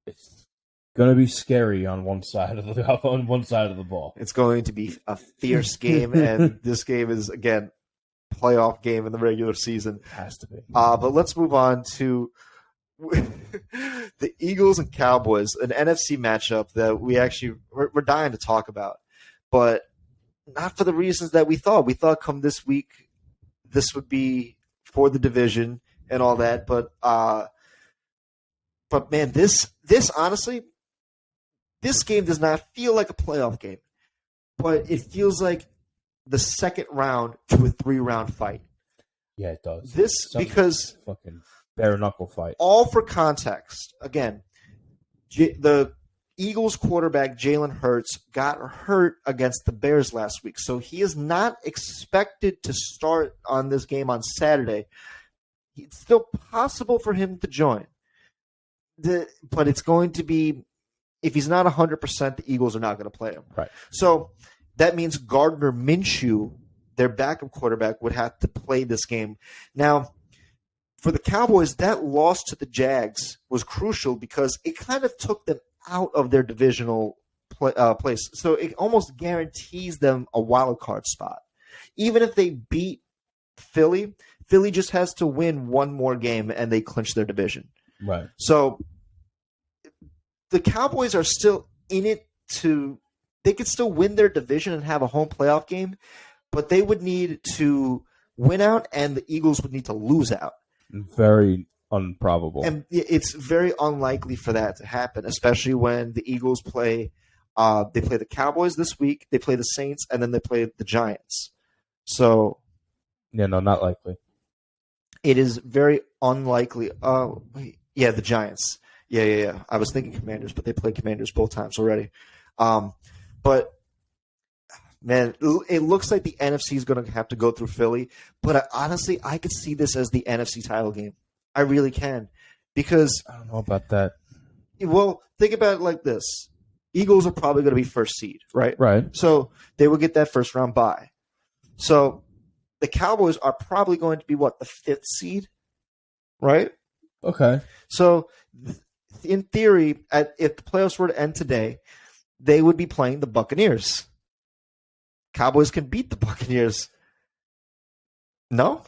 It's going to be scary on one side of the ball. It's going to be a fierce game, and this game is, again, playoff game in the regular season. It has to be. But let's move on to the Eagles and Cowboys, an NFC matchup that we're dying to talk about, but not for the reasons that we thought. We thought come this week, this would be for the division and all that. But man, this honestly, this game does not feel like a playoff game, but it feels like the second round to a 3-round fight. Yeah, it does. Because fucking bare knuckle fight. All for context. Again, the Eagles quarterback Jalen Hurts got hurt against the Bears last week, so he is not expected to start on this game on Saturday. It's still possible for him to join, but it's going to be, if he's not 100%, the Eagles are not going to play him. Right. So that means Gardner Minshew, their backup quarterback, would have to play this game. Now, for the Cowboys, that loss to the Jags was crucial because it kind of took them out of their divisional place. So it almost guarantees them a wild card spot. Even if they beat Philly just has to win one more game and they clinch their division. Right. So the Cowboys are still in it they could still win their division and have a home playoff game, but they would need to win out and the Eagles would need to lose out. Very improbable. And it's very unlikely for that to happen, especially when the Eagles play they play the Cowboys this week, they play the Saints, and then they play the Giants. So yeah, no, not likely. It is very unlikely. The Giants. Yeah. I was thinking Commanders, but they played Commanders both times already. But man, it looks like the NFC is going to have to go through Philly. But honestly, I could see this as the NFC title game. I really can, because I don't know about that. Well, think about it like this: Eagles are probably going to be first seed, right? Right. So they will get that first round bye. So the Cowboys are probably going to be the fifth seed, right? Okay. So in theory, if the playoffs were to end today, they would be playing the Buccaneers. Cowboys can beat the Buccaneers. No?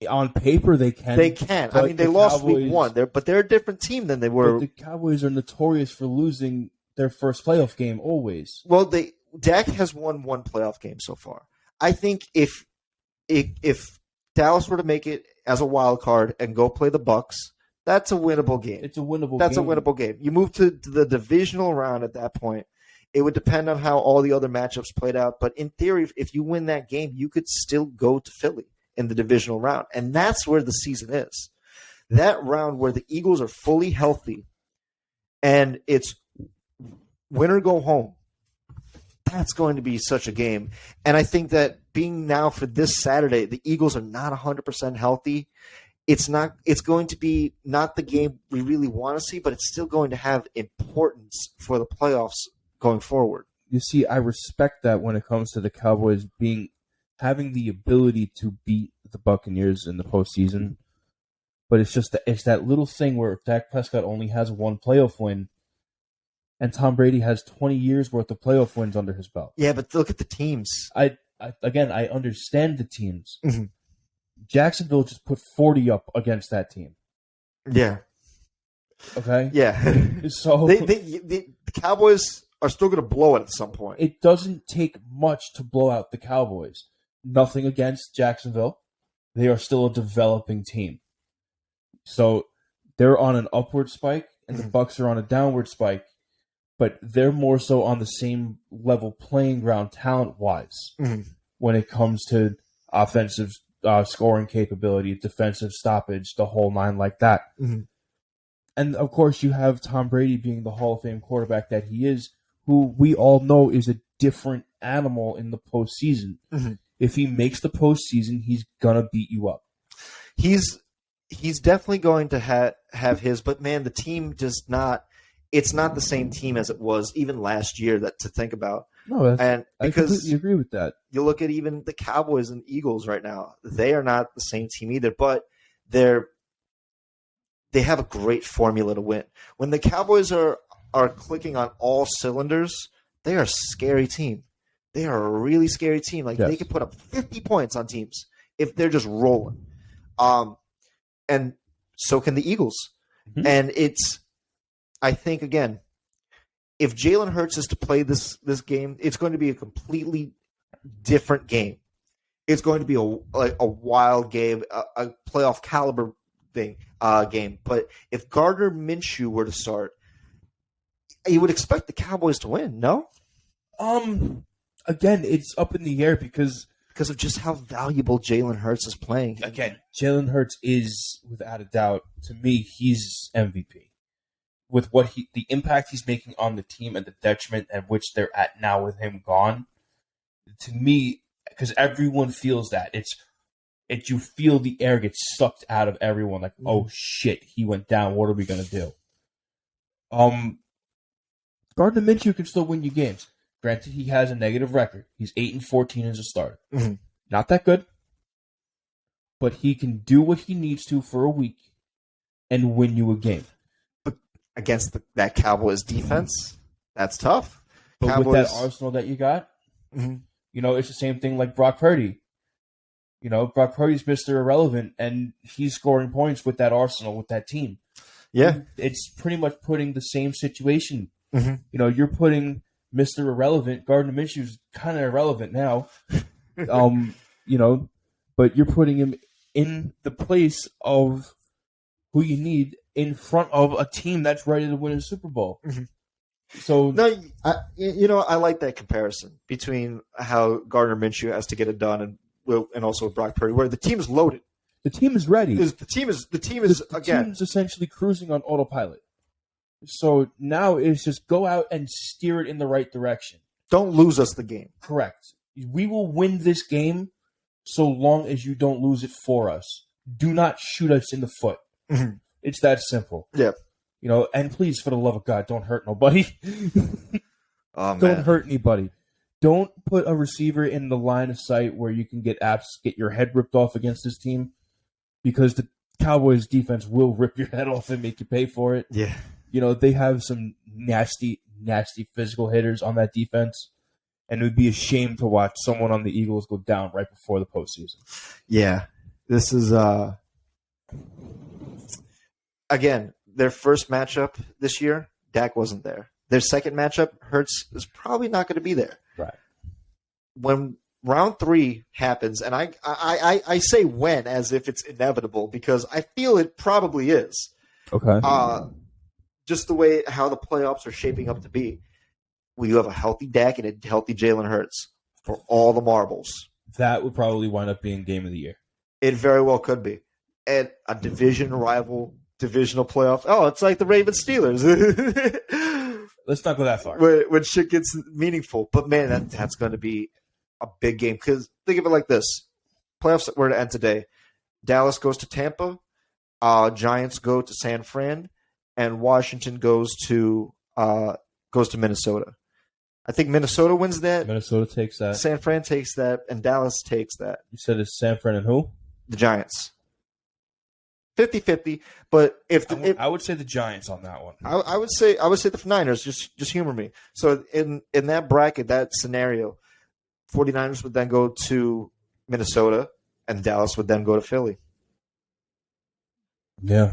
On paper they can. They can. I mean, they lost Cowboys, week one, but they're a different team than they were. But the Cowboys are notorious for losing their first playoff game always. Well, Dak has won one playoff game so far. I think if Dallas were to make it as a wild card and go play the Bucs, that's a winnable game. It's a winnable game. That's a winnable game. You move to the divisional round at that point. It would depend on how all the other matchups played out. But in theory, if you win that game, you could still go to Philly in the divisional round. And that's where the season is. That round where the Eagles are fully healthy and it's win or go home. That's going to be such a game. And I think that being now for this Saturday, the Eagles are not 100% healthy. It's going to be not the game we really want to see, but it's still going to have importance for the playoffs going forward. You see, I respect that when it comes to the Cowboys having the ability to beat the Buccaneers in the postseason. But it's that little thing where Dak Prescott only has one playoff win, and Tom Brady has 20 years worth of playoff wins under his belt. Yeah, but look at the teams. I understand the teams. Mm-hmm. Jacksonville just put 40 up against that team. Yeah. Okay? Yeah. So the Cowboys are still going to blow it at some point. It doesn't take much to blow out the Cowboys. Nothing against Jacksonville. They are still a developing team. So they're on an upward spike, and the Bucs are on a downward spike. But they're more so on the same level playing ground talent-wise when it comes to offensive scoring capability, defensive stoppage, the whole nine like that. Mm-hmm. And, of course, you have Tom Brady being the Hall of Fame quarterback that he is, who we all know is a different animal in the postseason. Mm-hmm. If he makes the postseason, he's going to beat you up. He's definitely going to have his, but, man, the team just not – it's not the same team as it was even last year to think about. No, and because I completely agree with that. You look at even the Cowboys and Eagles right now; they are not the same team either. But they have a great formula to win. When the Cowboys are clicking on all cylinders, they are a scary team. They are a really scary team. They can put up 50 points on teams if they're just rolling. And so can the Eagles. Mm-hmm. And I think, again, if Jalen Hurts is to play this game, it's going to be a completely different game. It's going to be a wild game, a playoff caliber game. But if Gardner Minshew were to start, you would expect the Cowboys to win, no? Again, it's up in the air because of just how valuable Jalen Hurts is playing. Again, Jalen Hurts is, without a doubt, to me, he's MVP. With the impact he's making on the team and the detriment at which they're at now with him gone, to me, because everyone feels that you feel the air gets sucked out of everyone. Like, oh shit, he went down. What are we gonna do? Gardner Minshew can still win you games. Granted, he has a negative record. He's 8-14 as a starter. Mm-hmm. Not that good, but he can do what he needs to for a week and win you a game. against that Cowboys defense, that's tough. But Cowboys, with that arsenal that you got, it's the same thing like Brock Purdy. Brock Purdy's Mr. Irrelevant, and he's scoring points with that arsenal, with that team. Yeah. It's pretty much putting the same situation. You're putting Mr. Irrelevant. Gardner Minshew's kind of irrelevant now. But you're putting him in the place of who you need in front of a team that's ready to win a Super Bowl. So no, I like that comparison between how Gardner Minshew has to get it done and also Brock Purdy, where the team is loaded. The team is ready. The team is the again. team's essentially cruising on autopilot. So now it's just go out and steer it in the right direction. Don't lose us the game. Correct. We will win this game so long as you don't lose it for us. Do not shoot us in the foot. It's that simple. Yeah. And please, for the love of God, don't hurt nobody. Oh, don't hurt anybody. Don't put a receiver in the line of sight where you can get your head ripped off against this team, because the Cowboys defense will rip your head off and make you pay for it. Yeah. They have some nasty, nasty physical hitters on that defense, and it would be a shame to watch someone on the Eagles go down right before the postseason. Yeah. This is, again, their first matchup this year, Dak wasn't there. Their second matchup, Hurts is probably not going to be there. Right. When round 3 happens, and I say when as if it's inevitable, because I feel it probably is. Okay. Just the way how the playoffs are shaping up to be. We have a healthy Dak and a healthy Jalen Hurts for all the marbles. That would probably wind up being game of the year. It very well could be. And a division rival, divisional playoff. Oh, it's like the Ravens Steelers. Let's not go that far. When shit gets meaningful. But, man, that's going to be a big game. Because think of it like this. Playoffs were to end today. Dallas goes to Tampa. Giants go to San Fran. And Washington goes to Minnesota. I think Minnesota wins that. Minnesota takes that. San Fran takes that. And Dallas takes that. You said it's San Fran and who? The Giants. 50-50, but I would say the Giants on that one. I would say the Niners. Just humor me. So in that bracket, that scenario, 49ers would then go to Minnesota, and Dallas would then go to Philly. Yeah.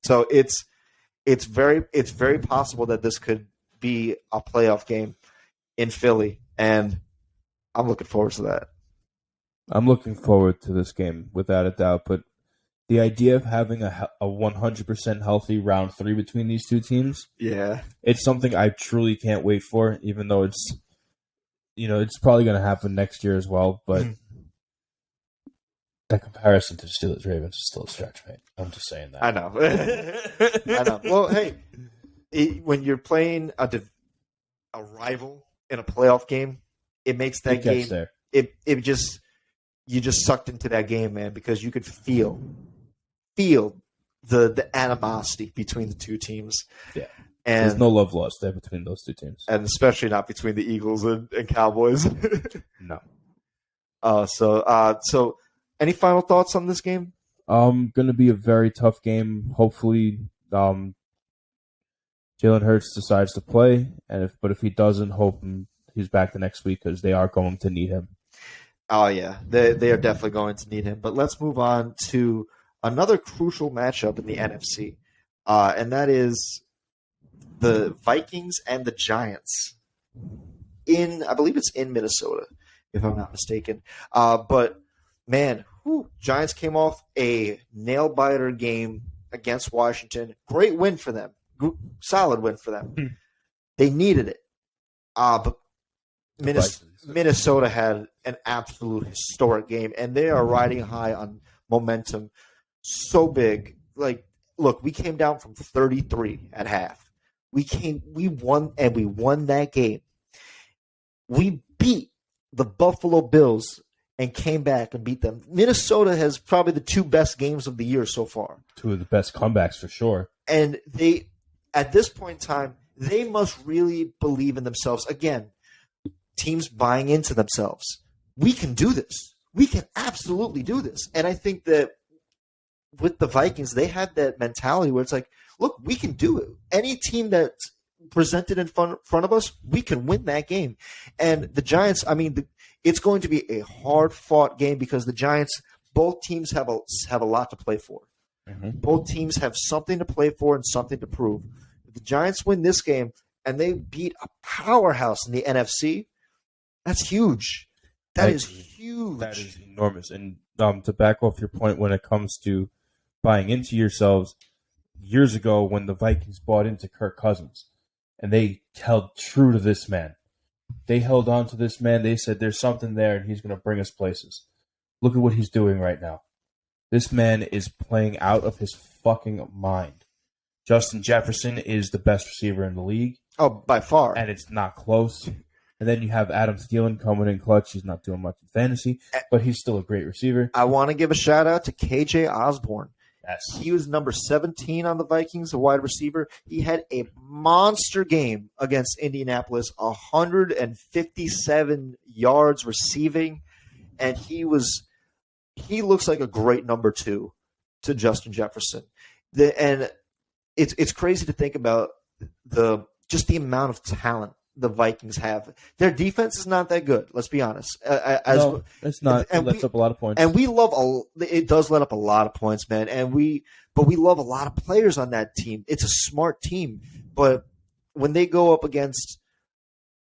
So it's very possible that this could be a playoff game in Philly, and I'm looking forward to that. I'm looking forward to this game without a doubt, but the idea of having a 100% healthy round 3 between these two teams, it's something I truly can't wait for, even though it's probably going to happen next year as well, but that comparison to the Steelers Ravens is still a stretch, mate. I'm just saying that. I know. I know. Well, hey, when you're playing a rival in a playoff game, it makes that game there. You just sucked into that game, man, because you could feel the animosity between the two teams. Yeah. And there's no love lost there between those two teams. And especially not between the Eagles and Cowboys. No. So any final thoughts on this game? Going to be a very tough game. Hopefully, Jalen Hurts decides to play, but if he doesn't, hope he's back the next week, because they are going to need him. Oh, yeah. They are definitely going to need him. But let's move on to another crucial matchup in the NFC, and that is the Vikings and the Giants I believe it's in Minnesota, if I'm not mistaken. But, man, Giants came off a nail-biter game against Washington. Great win for them. Solid win for them. They needed it. But Minnesota had an absolute historic game, and they are riding high on momentum so big. Like, look, we came down from 33 at half. We won that game. We beat the Buffalo Bills and came back and beat them. Minnesota has probably the 2 best games of the year so far. 2 of the best comebacks for sure. And at this point in time, they must really believe in themselves. Again, teams buying into themselves. We can do this. We can absolutely do this. And I think that with the Vikings, they had that mentality where it's like, look, we can do it. Any team that's presented in front of us, we can win that game. And the Giants, I mean, it's going to be a hard-fought game because the Giants, both teams have a lot to play for. Mm-hmm. Both teams have something to play for and something to prove. If the Giants win this game and they beat a powerhouse in the NFC, that's huge. That is huge. That is enormous. And to back off your point when it comes to buying into yourselves, years ago when the Vikings bought into Kirk Cousins and they held true to this man. They held on to this man. They said there's something there and he's going to bring us places. Look at what he's doing right now. This man is playing out of his fucking mind. Justin Jefferson is the best receiver in the league. Oh, by far. And it's not close. And then you have Adam Thielen coming in clutch. He's not doing much in fantasy, but he's still a great receiver. I want to give a shout-out to KJ Osborne. Yes. He was number 17 on the Vikings, a wide receiver. He had a monster game against Indianapolis, 157 yards receiving, and he looks like a great number 2 to Justin Jefferson. And it's crazy to think about just the amount of talent the Vikings have. Their defense is not that good. Let's be honest. No, it's not. It lets up a lot of points. And we love it does let up a lot of points, man. But we love a lot of players on that team. It's a smart team. But when they go up against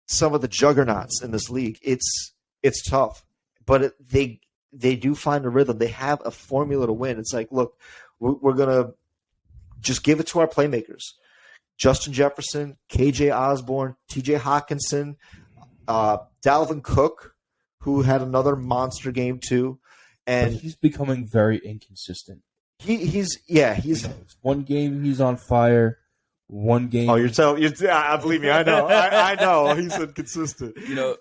some of the juggernauts in this league, it's tough. But they do find a rhythm. They have a formula to win. It's like, look, we're gonna just give it to our playmakers. Justin Jefferson, KJ Osborne, TJ Hawkinson, Dalvin Cook, who had another monster game too. And but he's becoming very inconsistent. He's one game he's on fire, one game. Oh, I believe me, I know. I know he's inconsistent.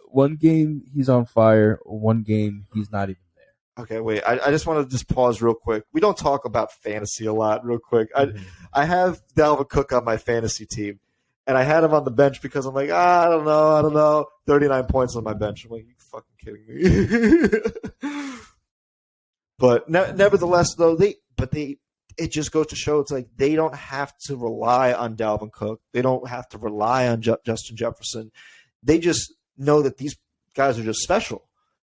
One game he's on fire, one game he's not even there. Okay, wait. I just want to just pause real quick. We don't talk about fantasy a lot real quick. I have Dalvin Cook on my fantasy team, and I had him on the bench because I'm like, I don't know. 39 points on my bench. I'm like, you fucking kidding me? But nevertheless, though, it just goes to show it's like they don't have to rely on Dalvin Cook. They don't have to rely on Justin Jefferson. They just know that these guys are just special.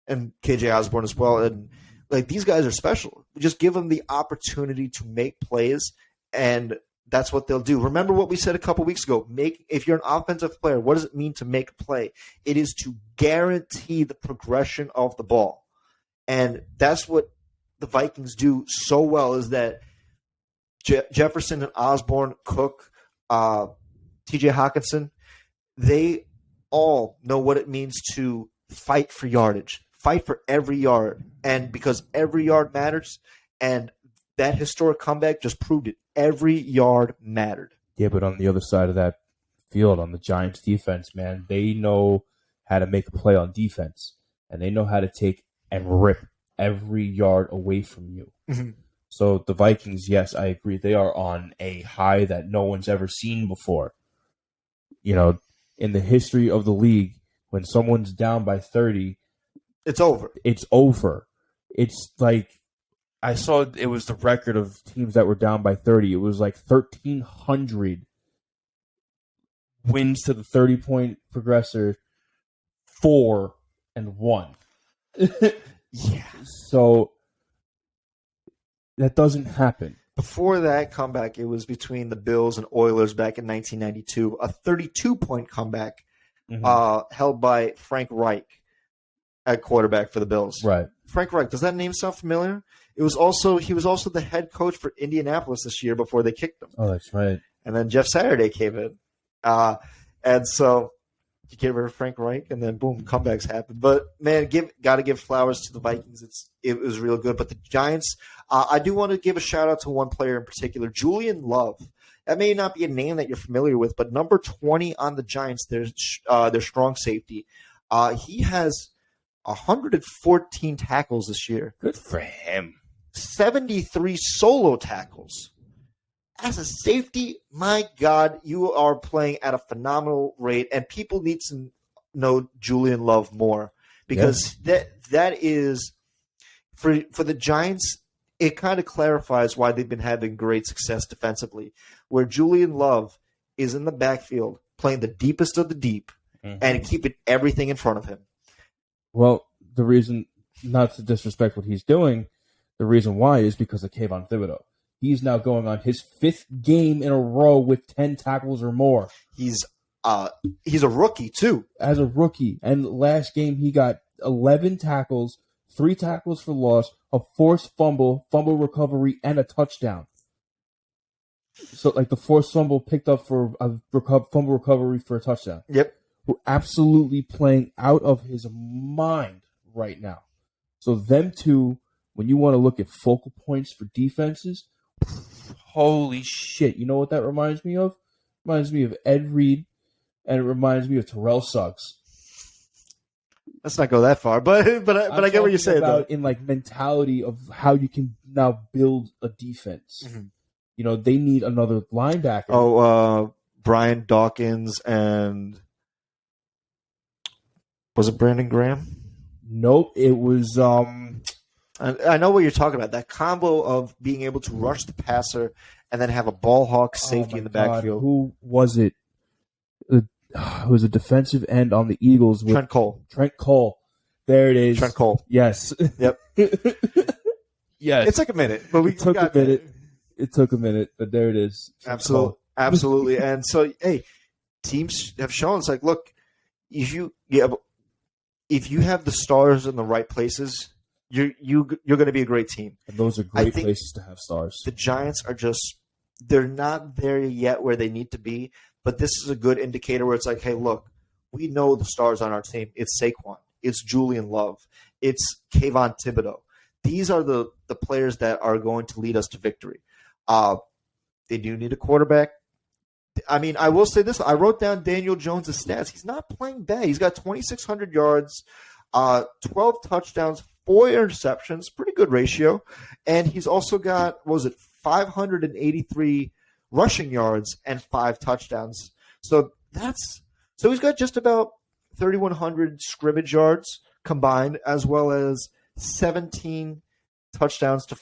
And KJ Osborne as well. And like these guys are special. Just give them the opportunity to make plays, and that's what they'll do. Remember what we said a couple weeks ago. If you're an offensive player, what does it mean to make a play? It is to guarantee the progression of the ball. And that's what the Vikings do so well, is that Jefferson and Osborne, Cook, TJ Hawkinson, they all know what it means to fight for yardage. Fight for every yard, and because every yard matters, and that historic comeback just proved it. Every yard mattered. Yeah, but on the other side of that field, on the Giants' defense, man, they know how to make a play on defense, and they know how to take and rip every yard away from you. Mm-hmm. So the Vikings, yes, I agree, they are on a high that no one's ever seen before. In the history of the league, when someone's down by 30, it's over. It's over. It's like, I saw it was the record of teams that were down by 30. It was like 1,300 wins to the 30-point progressor, 4-1. Yeah. So that doesn't happen. Before that comeback, it was between the Bills and Oilers back in 1992, a 32-point comeback held by Frank Reich at quarterback for the Bills. Right. Frank Reich, does that name sound familiar? He was also the head coach for Indianapolis this year before they kicked him. Oh, that's right. And then Jeff Saturday came in. And so you get rid of Frank Reich, and then boom, comebacks happen. But man, got to give flowers to the Vikings. It was real good. But the Giants, I do want to give a shout out to one player in particular, Julian Love. That may not be a name that you're familiar with, but number 20 on the Giants, their strong safety. He has 114 tackles this year. Good for him. 73 solo tackles. As a safety, my God, you are playing at a phenomenal rate, and people need to know Julian Love more because that is for the Giants. it kind of clarifies why they've been having great success defensively, where Julian Love is in the backfield playing the deepest of the deep and keeping everything in front of him. Well, the reason, not to disrespect what he's doing, the reason why is because of Kayvon Thibodeau. He's now going on his 5th game in a row with 10 tackles or more. He's a rookie, too. As a rookie. And last game, he got 11 tackles, 3 tackles for loss, a forced fumble recovery, and a touchdown. So, like, the forced fumble picked up for a fumble recovery for a touchdown. Yep. We're absolutely playing out of his mind right now. So, them two, when you want to look at focal points for defenses, holy shit. You know what that reminds me of? It reminds me of Ed Reed, and it reminds me of Terrell Suggs. Let's not go that far, but I get what you're saying, though. In like mentality of how you can now build a defense. You know, they need another linebacker. Oh, Brian Dawkins and was it Brandon Graham? Nope, it was. I know what you're talking about. That combo of being able to rush the passer and then have a ball hawk safety in the backfield. Who was it? It was a defensive end on the Eagles. With Trent Cole. There it is. Trent Cole. Yes. Yep. Yes. It took a minute, but It took a minute, but there it is. Absolutely. And so, hey, teams have shown it's like, look, if you have the stars in the right places, you're going to be a great team. And those are great places to have stars. The Giants are they're not there yet where they need to be, but this is a good indicator where it's like, hey, look, we know the stars on our team. It's Saquon. It's Julian Love. It's Kayvon Thibodeau. These are the players that are going to lead us to victory. They do need a quarterback. I mean, I will say this. I wrote down Daniel Jones' stats. He's not playing bad. He's got 2,600 yards, 12 touchdowns, 4 interceptions, pretty good ratio. And he's also got, 583 rushing yards and 5 touchdowns. So he's got just about 3,100 scrimmage yards combined, as well as 17 touchdowns to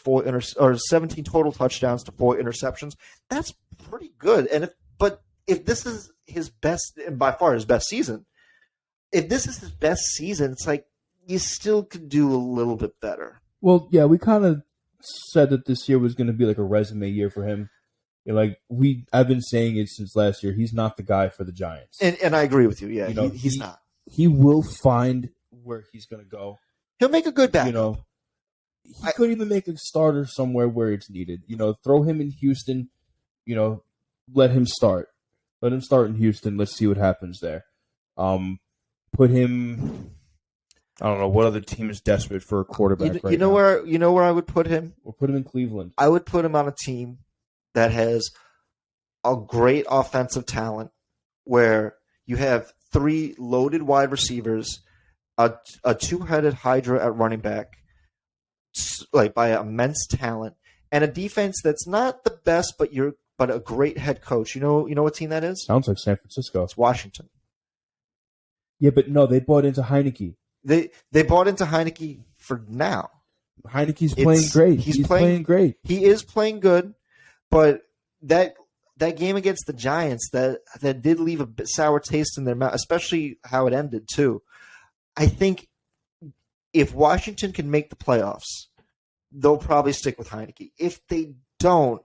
17 total touchdowns to 4 interceptions. That's pretty good. And if this is his best, and by far his best season, it's like you still could do a little bit better. Well, yeah, we kind of said that this year was going to be like a resume year for him. You know, I've been saying it since last year. He's not the guy for the Giants, and I agree with you. Yeah, he's not. He will find where he's going to go. He'll make a good backup. You know, he could even make a starter somewhere where it's needed. You know, throw him in Houston. You know, let him start. Let him start in Houston. Let's see what happens there. Put him. I don't know what other team is desperate for a quarterback right now. Where I would put him? Or put him in Cleveland. I would put him on a team that has a great offensive talent, where you have 3 loaded wide receivers, a 2-headed Hydra at running back, like by immense talent, and a defense that's not the best, but a great head coach. You know what team that is? Sounds like San Francisco. It's Washington. Yeah, but no, they bought into Heineke. They bought into Heineke for now. Heineke's playing great. He's playing great. He is playing good, but that game against the Giants that did leave a bit sour taste in their mouth, especially how it ended too. I think if Washington can make the playoffs, they'll probably stick with Heineke. If they don't,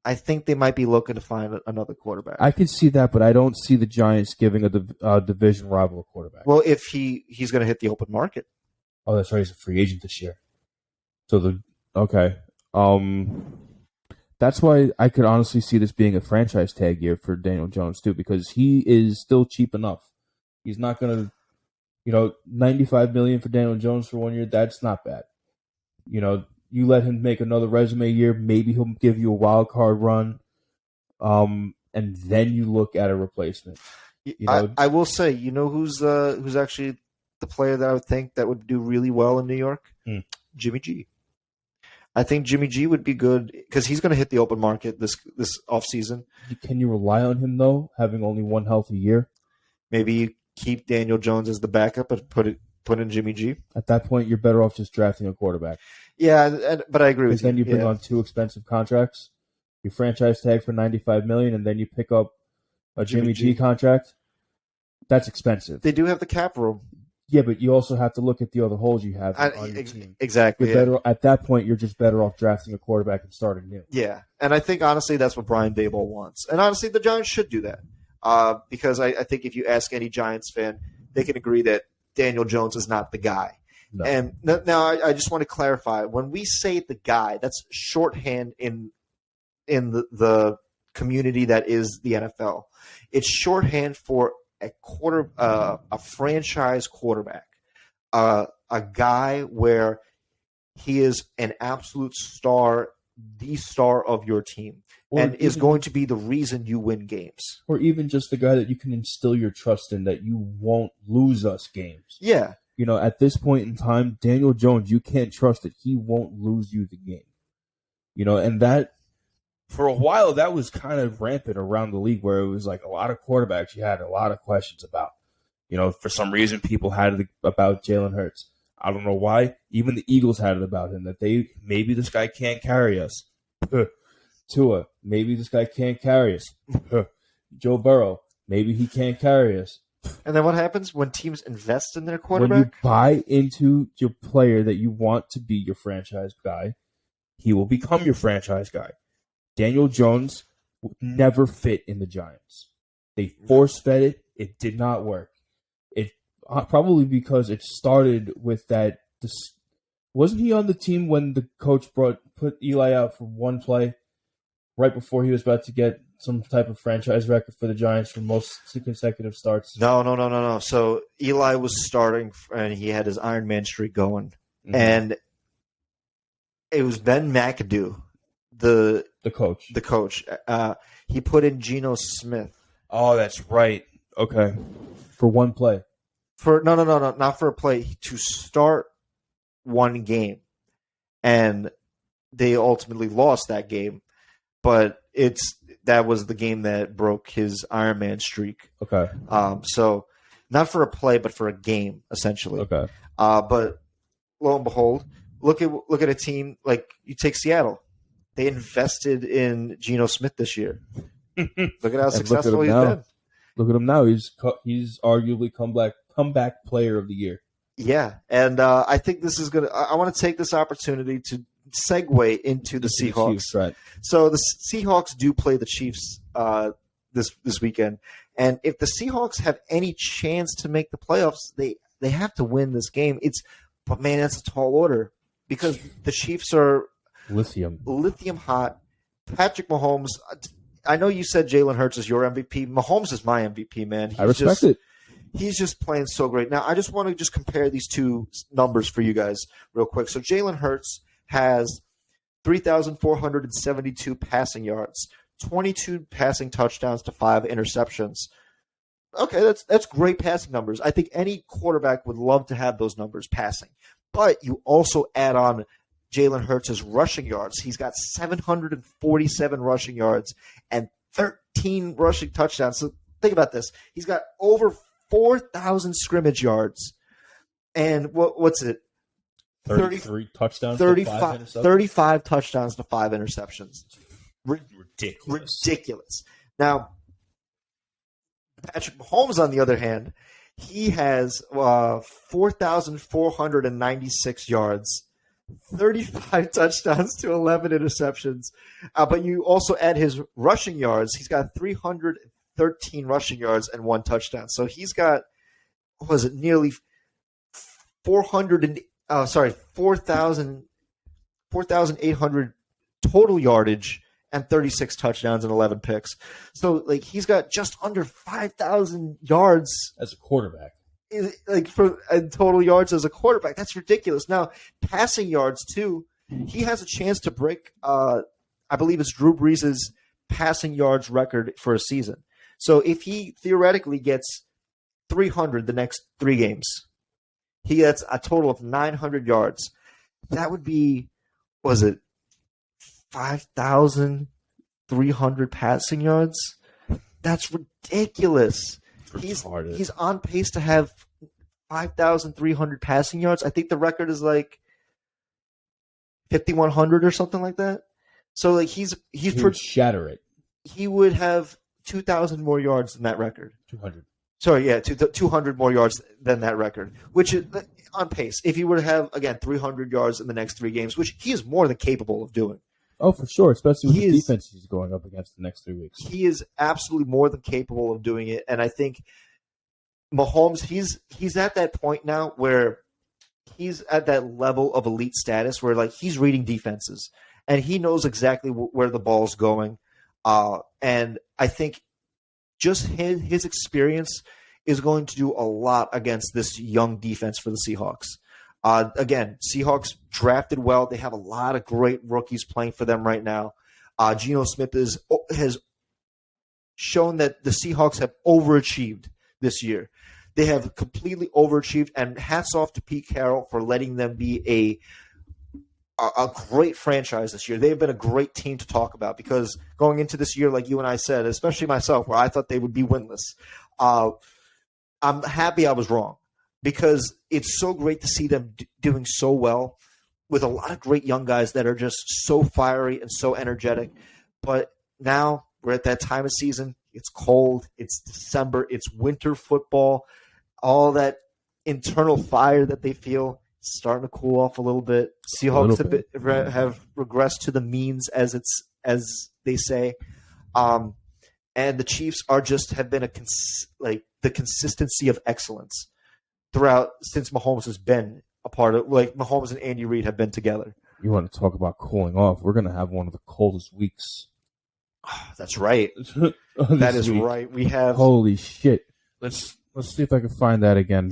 I think they might be looking to find another quarterback. I can see that, but I don't see the Giants giving a division rival a quarterback. Well, if he's going to hit the open market. Oh, that's right. He's a free agent this year. So okay. That's why I could honestly see this being a franchise tag year for Daniel Jones too, because he is still cheap enough. He's not going to, $95 million for Daniel Jones for 1 year. That's not bad. You let him make another resume year. Maybe he'll give you a wild card run, and then you look at a replacement. I will say, who's actually the player that I would think that would do really well in New York? Jimmy G. I think Jimmy G would be good because he's going to hit the open market this offseason. Can you rely on him, though, having only one healthy year? Maybe you keep Daniel Jones as the backup, but put Put in Jimmy G. At that point, you're better off just drafting a quarterback. Yeah, but I agree with you. Because then you bring yeah. on 2 expensive contracts. You franchise tag for $95 million, and then you pick up a Jimmy G contract. That's expensive. They do have the cap room. Yeah, but you also have to look at the other holes you have on your team. Exactly. You're better, at that point, you're just better off drafting a quarterback and starting new. Yeah, and I think, honestly, that's what Brian Daboll wants. And honestly, the Giants should do that. Because I think if you ask any Giants fan, they can agree that Daniel Jones is not the guy. No. And now I just want to clarify. When we say the guy, that's shorthand in the community that is the NFL. It's shorthand for a franchise quarterback, a guy where he is an absolute star, the star of your team, and is going to be the reason you win games. Or even just the guy that you can instill your trust in, that you won't lose us games. Yeah. At this point in time, Daniel Jones, you can't trust that he won't lose you the game. And that, for a while, that was kind of rampant around the league, where it was like a lot of quarterbacks you had a lot of questions about. For some reason, people had it about Jalen Hurts. I don't know why. Even the Eagles had it about him, that maybe this guy can't carry us. Tua, maybe this guy can't carry us. Joe Burrow, maybe he can't carry us. And then what happens when teams invest in their quarterback? When you buy into your player that you want to be your franchise guy, he will become your franchise guy. Daniel Jones would never fit in the Giants. They force-fed it. It did not work. It probably because it started with that. Wasn't he on the team when the coach put Eli out for one play right before he was about to get some type of franchise record for the Giants for most consecutive starts? No. So Eli was starting, and he had his Iron Man streak going. Mm-hmm. And it was Ben McAdoo, the coach. The coach. He put in Geno Smith. Oh, that's right. Okay. For one play. No, not for a play. To start one game. And they ultimately lost that game. But that was the game that broke his Iron Man streak. Okay. So not for a play, but for a game, essentially. Okay. But lo and behold, look at a team like, you take Seattle. They invested in Geno Smith this year. Look at how successful he's been. Look at him now. He's arguably comeback player of the year. Yeah, and I think this is gonna. I want to take this opportunity to segue into the Seahawks. Chiefs, right. So the Seahawks do play the Chiefs this weekend, and if the Seahawks have any chance to make the playoffs, they have to win this game. But man, that's a tall order, because the Chiefs are lithium hot. Patrick Mahomes. I know you said Jalen Hurts is your MVP. Mahomes is my MVP, man. I respect it. He's just playing so great. Now, I just want to compare these two numbers for you guys real quick. So Jalen Hurts has 3,472 passing yards, 22 passing touchdowns to 5 interceptions. Okay, that's great passing numbers. I think any quarterback would love to have those numbers passing. But you also add on Jalen Hurts' rushing yards. He's got 747 rushing yards and 13 rushing touchdowns. So think about this. He's got over 4,000 scrimmage yards. And what's it? 33 touchdowns 35 touchdowns to 5 interceptions. Ridiculous. Now, Patrick Mahomes, on the other hand, he has 4,496 yards, 35 touchdowns to 11 interceptions. But you also add his rushing yards. He's got 313 rushing yards and 1 touchdown. So he's got, nearly 4,800 total yardage and 36 touchdowns and 11 picks. So he's got just under 5,000 yards as a quarterback. For total yards as a quarterback. That's ridiculous. Now, passing yards too, he has a chance to break I believe it's Drew Brees' passing yards record for a season. So if he theoretically gets 300 the next 3 games, he gets a total of 900 yards. That would be, 5,300 passing yards? That's ridiculous. He's on pace to have 5,300 passing yards. I think the record is like 5,100 or something like that. So like he would shatter it. He would have 2,000 more yards than that record. 200. Sorry, yeah, 200 more yards than that record, which is on pace. If he were to have, again, 300 yards in the next 3 games, which he is more than capable of doing. Oh, for sure, especially with the defense he's going up against the next 3 weeks. He is absolutely more than capable of doing it, and I think Mahomes, he's at that point now where he's at that level of elite status where like he's reading defenses, and he knows exactly where the ball's going, and I think just his experience is going to do a lot against this young defense for the Seahawks. Again, Seahawks drafted well. They have a lot of great rookies playing for them right now. Geno Smith has shown that the Seahawks have overachieved this year. They have completely overachieved, and hats off to Pete Carroll for letting them be a great franchise this year. They've been a great team to talk about because going into this year, like you and I said, especially myself, where I thought they would be winless, I'm happy I was wrong because it's so great to see them doing so well with a lot of great young guys that are just so fiery and so energetic. But now we're at that time of season. It's cold. It's December. It's winter football. All that internal fire that they feel starting to cool off a little bit. Seahawks have regressed to the means, as they say, and the Chiefs have been the consistency of excellence throughout since Mahomes has been a part of. Like Mahomes and Andy Reid have been together. You want to talk about cooling off? We're going to have one of the coldest weeks. That's right. That is week. Right. We have holy shit. Let's see if I can find that again.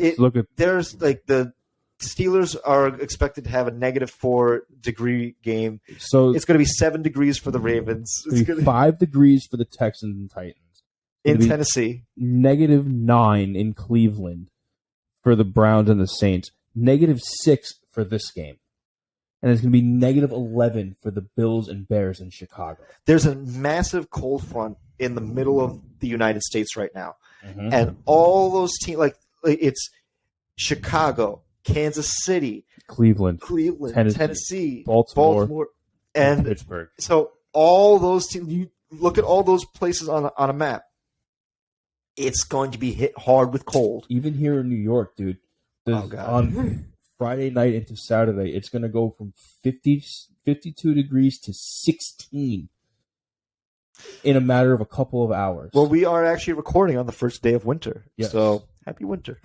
There's like the Steelers are expected to have a -4-degree game. So it's going to be 7 degrees for the Ravens. It's going to be 5 degrees for the Texans and Titans. In Tennessee. -9 in Cleveland for the Browns and the Saints. -6 for this game. And it's going to be -11 for the Bills and Bears in Chicago. There's a massive cold front in the middle of the United States right now. Mm-hmm. And all those teams, like it's Chicago, Kansas City, Cleveland, Tennessee, Baltimore, and Pittsburgh. So all those teams, you look at all those places on a map. It's going to be hit hard with cold. Even here in New York, dude. On Friday night into Saturday, it's going to go from 52 degrees to 16 in a matter of a couple of hours. Well, we are actually recording on the first day of winter. Yes. So happy winter.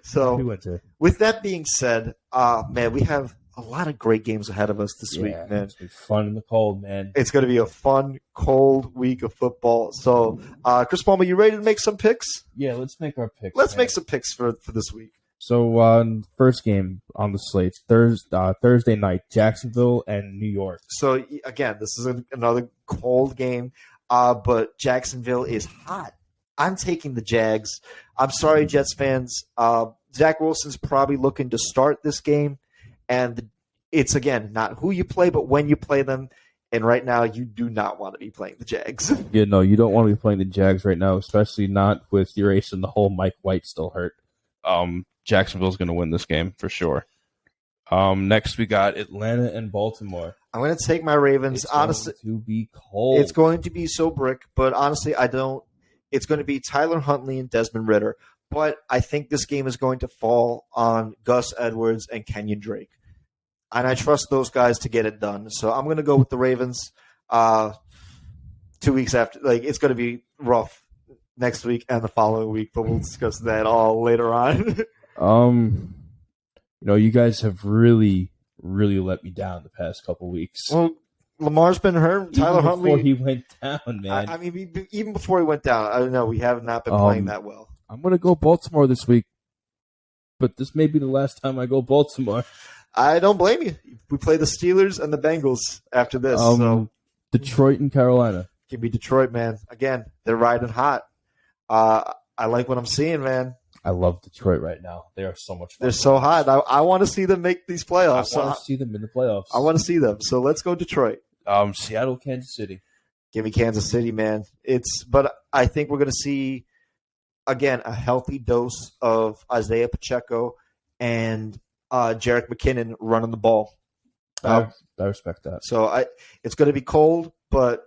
So, with that being said, man, we have a lot of great games ahead of us this week, man. It's going to be fun in the cold, man. It's going to be a fun, cold week of football. So, Chris Palmer, you ready to make some picks? Yeah, let's make our picks. Let's make some picks for this week. So, first game on the slate, Thursday night, Jacksonville and New York. So, again, this is another cold game, but Jacksonville is hot. I'm taking the Jags. I'm sorry, Jets fans. Zach Wilson's probably looking to start this game, and it's, again, not who you play, but when you play them. And right now, you do not want to be playing the Jags. Yeah, no, you don't want to be playing the Jags right now, especially not with your ace in the hole, Mike White, still hurt. Jacksonville's going to win this game for sure. Next, we got Atlanta and Baltimore. I'm going to take my Ravens. Honestly, going to be cold. It's going to be so brick, but honestly, I don't. It's going to be Tyler Huntley and Desmond Ridder. But I think this game is going to fall on Gus Edwards and Kenyon Drake. And I trust those guys to get it done. So I'm going to go with the Ravens 2 weeks after. Like, it's going to be rough next week and the following week, but we'll discuss that all later on. You guys have really, really let me down the past couple weeks. Well, Lamar's been hurt. Tyler Huntley. Before he went down, man. I mean, even before he went down, I don't know. We have not been playing that well. I'm going to go Baltimore this week, but this may be the last time I go Baltimore. I don't blame you. We play the Steelers and the Bengals after this. So Detroit and Carolina. Give me Detroit, man. Again, they're riding hot. I like what I'm seeing, man. I love Detroit right now. They are so much fun. They're so hot. I want to see them make these playoffs. I want to see them in the playoffs. I want to see them. So let's go Detroit. Seattle, Kansas City. Give me Kansas City, man. But I think we're going to see again, a healthy dose of Isaiah Pacheco and Jerick McKinnon running the ball. I respect that. So it's going to be cold, but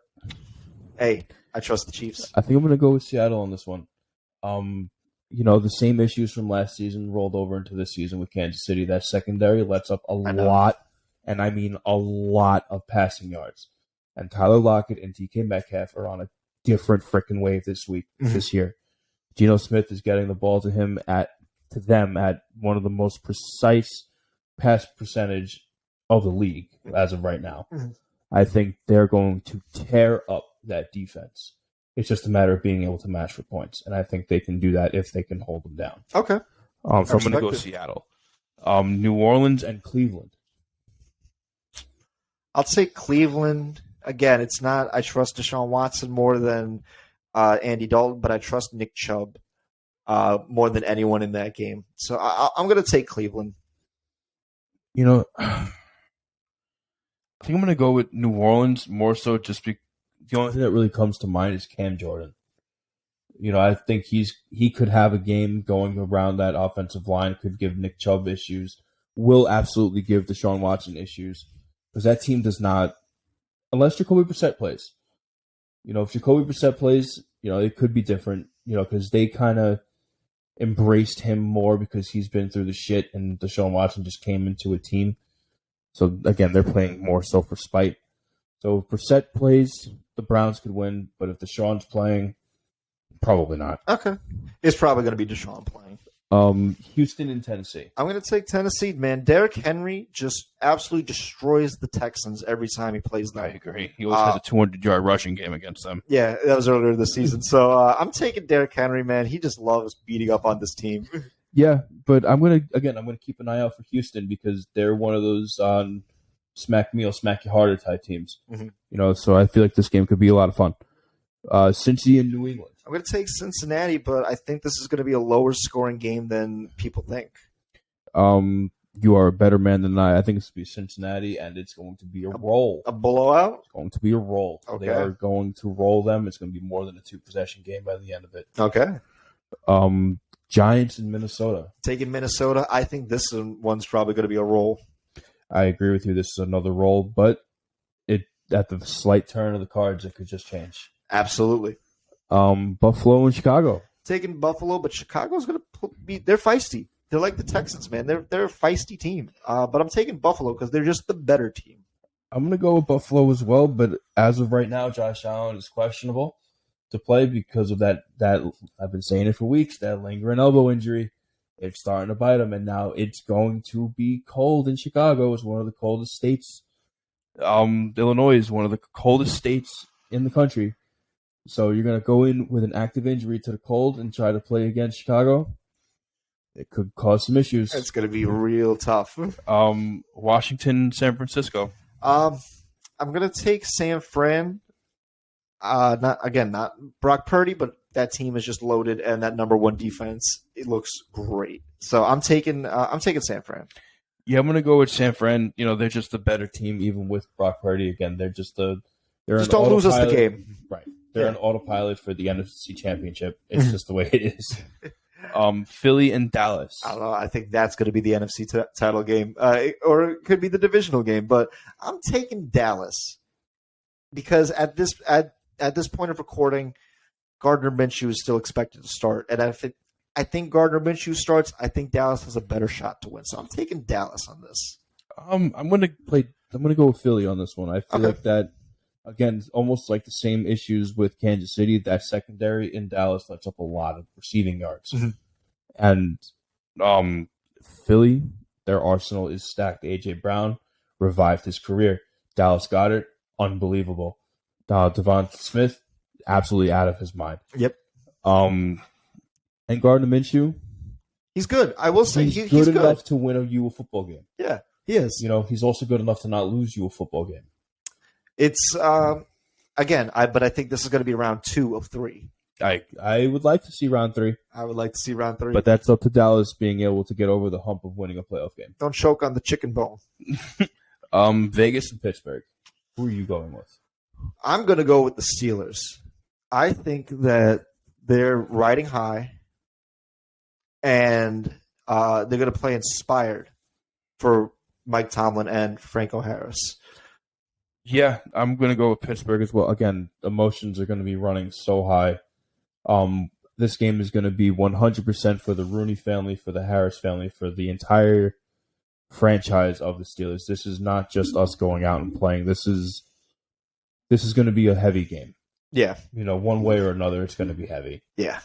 hey, I trust the Chiefs. I think I'm going to go with Seattle on this one. The same issues from last season rolled over into this season with Kansas City. That secondary lets up a lot, and I mean a lot of passing yards. And Tyler Lockett and DK Metcalf are on a different freaking wave this year. Geno Smith is getting the ball to them at one of the most precise pass percentage of the league as of right now. Mm-hmm. I think they're going to tear up that defense. It's just a matter of being able to match for points, and I think they can do that if they can hold them down. Okay. So I'm going to go Seattle. New Orleans and Cleveland. I'll say Cleveland. Again, it's not – I trust Deshaun Watson more than Andy Dalton, but I trust Nick Chubb more than anyone in that game. So I'm going to take Cleveland. I think I'm going to go with New Orleans more so just because the only thing that really comes to mind is Cam Jordan. I think he could have a game going around that offensive line, could give Nick Chubb issues, will absolutely give Deshaun Watson issues, because that team does not, unless Jacoby Brissett plays. If Jacoby Brissett plays, it could be different, because they kind of embraced him more because he's been through the shit and Deshaun Watson just came into a team. So, again, they're playing more so for spite. So if Brissett plays, the Browns could win, but if Deshaun's playing, probably not. Okay. It's probably going to be Deshaun playing. Houston and Tennessee. I'm going to take Tennessee, man. Derrick Henry just absolutely destroys the Texans every time he plays them. I agree. He always has a 200-yard rushing game against them. Yeah, that was earlier this season. So I'm taking Derrick Henry, man. He just loves beating up on this team. Yeah, but I'm going to keep an eye out for Houston because they're one of those smack me or smack you harder type teams. Mm-hmm. So I feel like this game could be a lot of fun. Cincy and New England. I'm going to take Cincinnati, but I think this is going to be a lower scoring game than people think. You are a better man than I. I think it's going to be Cincinnati, and it's going to be a roll. A blowout? It's going to be a roll. Okay. They are going to roll them. It's going to be more than a 2-possession game by the end of it. Okay. Giants in Minnesota. Taking Minnesota. I think this one's probably going to be a roll. I agree with you. This is another roll, but at the slight turn of the cards, it could just change. Absolutely. Buffalo and Chicago. Taking Buffalo, but Chicago's going to be – they're feisty. They're like the Texans, man. They're a feisty team. But I'm taking Buffalo because they're just the better team. I'm going to go with Buffalo as well, but as of right now, Josh Allen is questionable to play because of that I've been saying it for weeks, that lingering elbow injury. It's starting to bite him, and now it's going to be cold in Chicago. It's one of the coldest states. Illinois is one of the coldest states in the country. So you're going to go in with an active injury to the cold and try to play against Chicago? It could cause some issues. It's going to be real tough. Washington, San Francisco. I'm going to take San Fran. Not Brock Purdy, but that team is just loaded, and that number one defense, it looks great. So I'm taking San Fran. Yeah, I'm going to go with San Fran. They're just the better team, even with Brock Purdy. Again, they're just don't lose us the game. Right. They're an autopilot for the NFC Championship. It's just the way it is. Philly and Dallas. I don't know. I think that's going to be the NFC title game, or it could be the divisional game. But I'm taking Dallas because at this point of recording, Gardner Minshew is still expected to start, and I think Gardner Minshew starts, I think Dallas has a better shot to win. So I'm taking Dallas on this. I'm going to go with Philly on this one. I feel like that. Again, almost like the same issues with Kansas City. That secondary in Dallas lets up a lot of receiving yards. Mm-hmm. And Philly, their arsenal is stacked. A.J. Brown revived his career. Dallas Goedert, unbelievable. Devonta Smith, absolutely out of his mind. Yep. And Gardner Minshew, he's good. I will say he's good enough to win you a football game. Yeah, he is. He's also good enough to not lose you a football game. It's again, but I think this is going to be round 2 of 3. I would like to see round 3. I would like to see round 3, but that's up to Dallas being able to get over the hump of winning a playoff game. Don't choke on the chicken bone. Vegas and Pittsburgh. Who are you going with? I'm going to go with the Steelers. I think that they're riding high. and they're going to play inspired for Mike Tomlin and Franco Harris. Yeah, I'm going to go with Pittsburgh as well. Again, emotions are going to be running so high. This game is going to be 100% for the Rooney family, for the Harris family, for the entire franchise of the Steelers. This is not just us going out and playing. This is going to be a heavy game. Yeah. One way or another, it's going to be heavy. Yeah.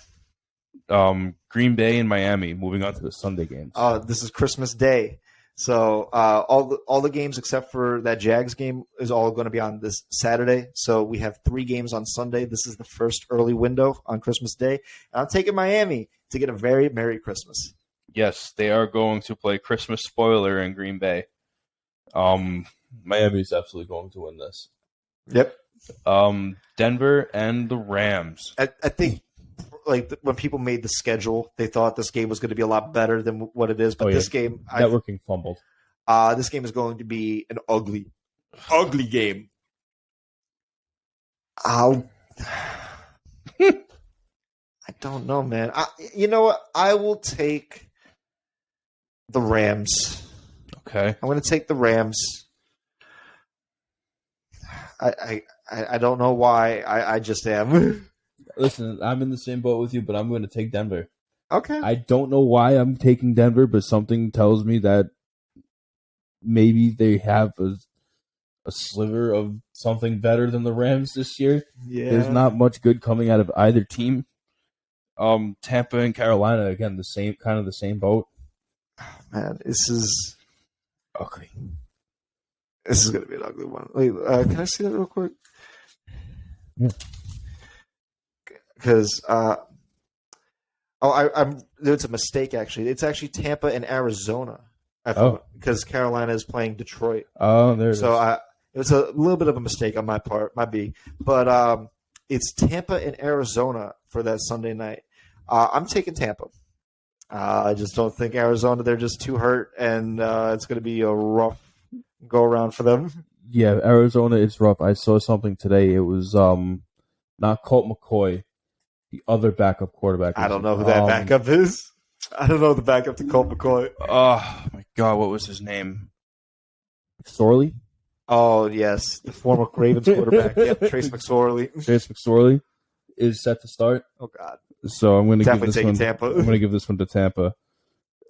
Green Bay and Miami, moving on to the Sunday games. This is Christmas Day. So all the games except for that Jags game is all going to be on this Saturday. So we have 3 games on Sunday. This is the first early window on Christmas Day. And I'm taking Miami to get a very Merry Christmas. Yes, they are going to play Christmas spoiler in Green Bay. Miami's absolutely going to win this. Yep. Denver and the Rams. I think when people made the schedule, they thought this game was going to be a lot better than what it is. But this game, networking fumbled. This game is going to be an ugly game. I don't know, man. You know what? I will take the Rams. Okay. I'm going to take the Rams. I don't know why. I just am. Listen, I'm in the same boat with you, but I'm going to take Denver. Okay. I don't know why I'm taking Denver, but something tells me that maybe they have a sliver of something better than the Rams this year. Yeah. There's not much good coming out of either team. Tampa and Carolina, again, the same boat. Man, this is ugly. This is going to be an ugly one. Wait, can I see that real quick? Yeah. Because it's a mistake. Actually, it's actually Tampa and Arizona. Because Carolina is playing Detroit. Oh, there it is. So it was a little bit of a mistake on my part, might be, but it's Tampa and Arizona for that Sunday night. I'm taking Tampa. I just don't think Arizona. They're just too hurt, and it's going to be a rough go around for them. Yeah, Arizona is rough. I saw something today. It was not Colt McCoy. The other backup quarterback. I don't know who that backup is. I don't know the backup to Colt McCoy. Oh, my God. What was his name? McSorley? Oh, yes. The former Ravens quarterback. Yep, Trace McSorley. Trace McSorley is set to start. Oh, God. So I'm going to give this one. Tampa. I'm going to give this one to Tampa.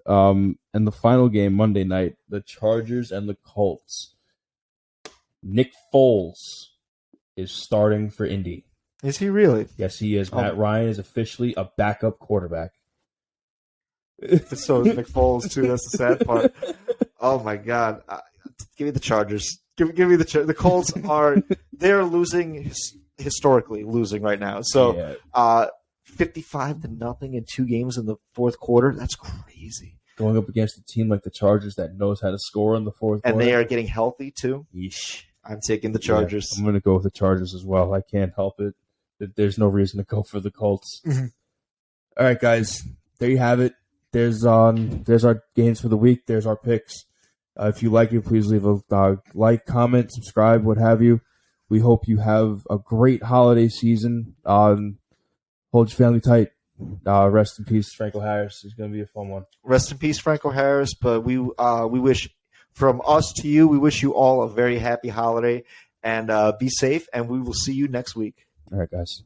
And the final game Monday night, the Chargers and the Colts. Nick Foles is starting for Indy. Is he really? Yes, he is. Matt Ryan is officially a backup quarterback. So is Nick Foles, too. That's the sad part. Oh, my God. Give me the Chargers. Give me the Colts they're losing, historically losing right now. So 55-0 in 2 games in the fourth quarter. That's crazy. Going up against a team like the Chargers that knows how to score in the fourth quarter. And they are getting healthy, too. Yeesh. I'm taking the Chargers. Yeah, I'm going to go with the Chargers as well. I can't help it. There's no reason to go for the Colts. Mm-hmm. All right, guys. There you have it. There's our games for the week. There's our picks. If you like it, please leave a like, comment, subscribe, what have you. We hope you have a great holiday season. Hold your family tight. Rest in peace, Franco Harris. It's going to be a fun one. Rest in peace, Franco Harris. But we wish, from us to you, we wish you all a very happy holiday. And be safe, and we will see you next week. All right, guys.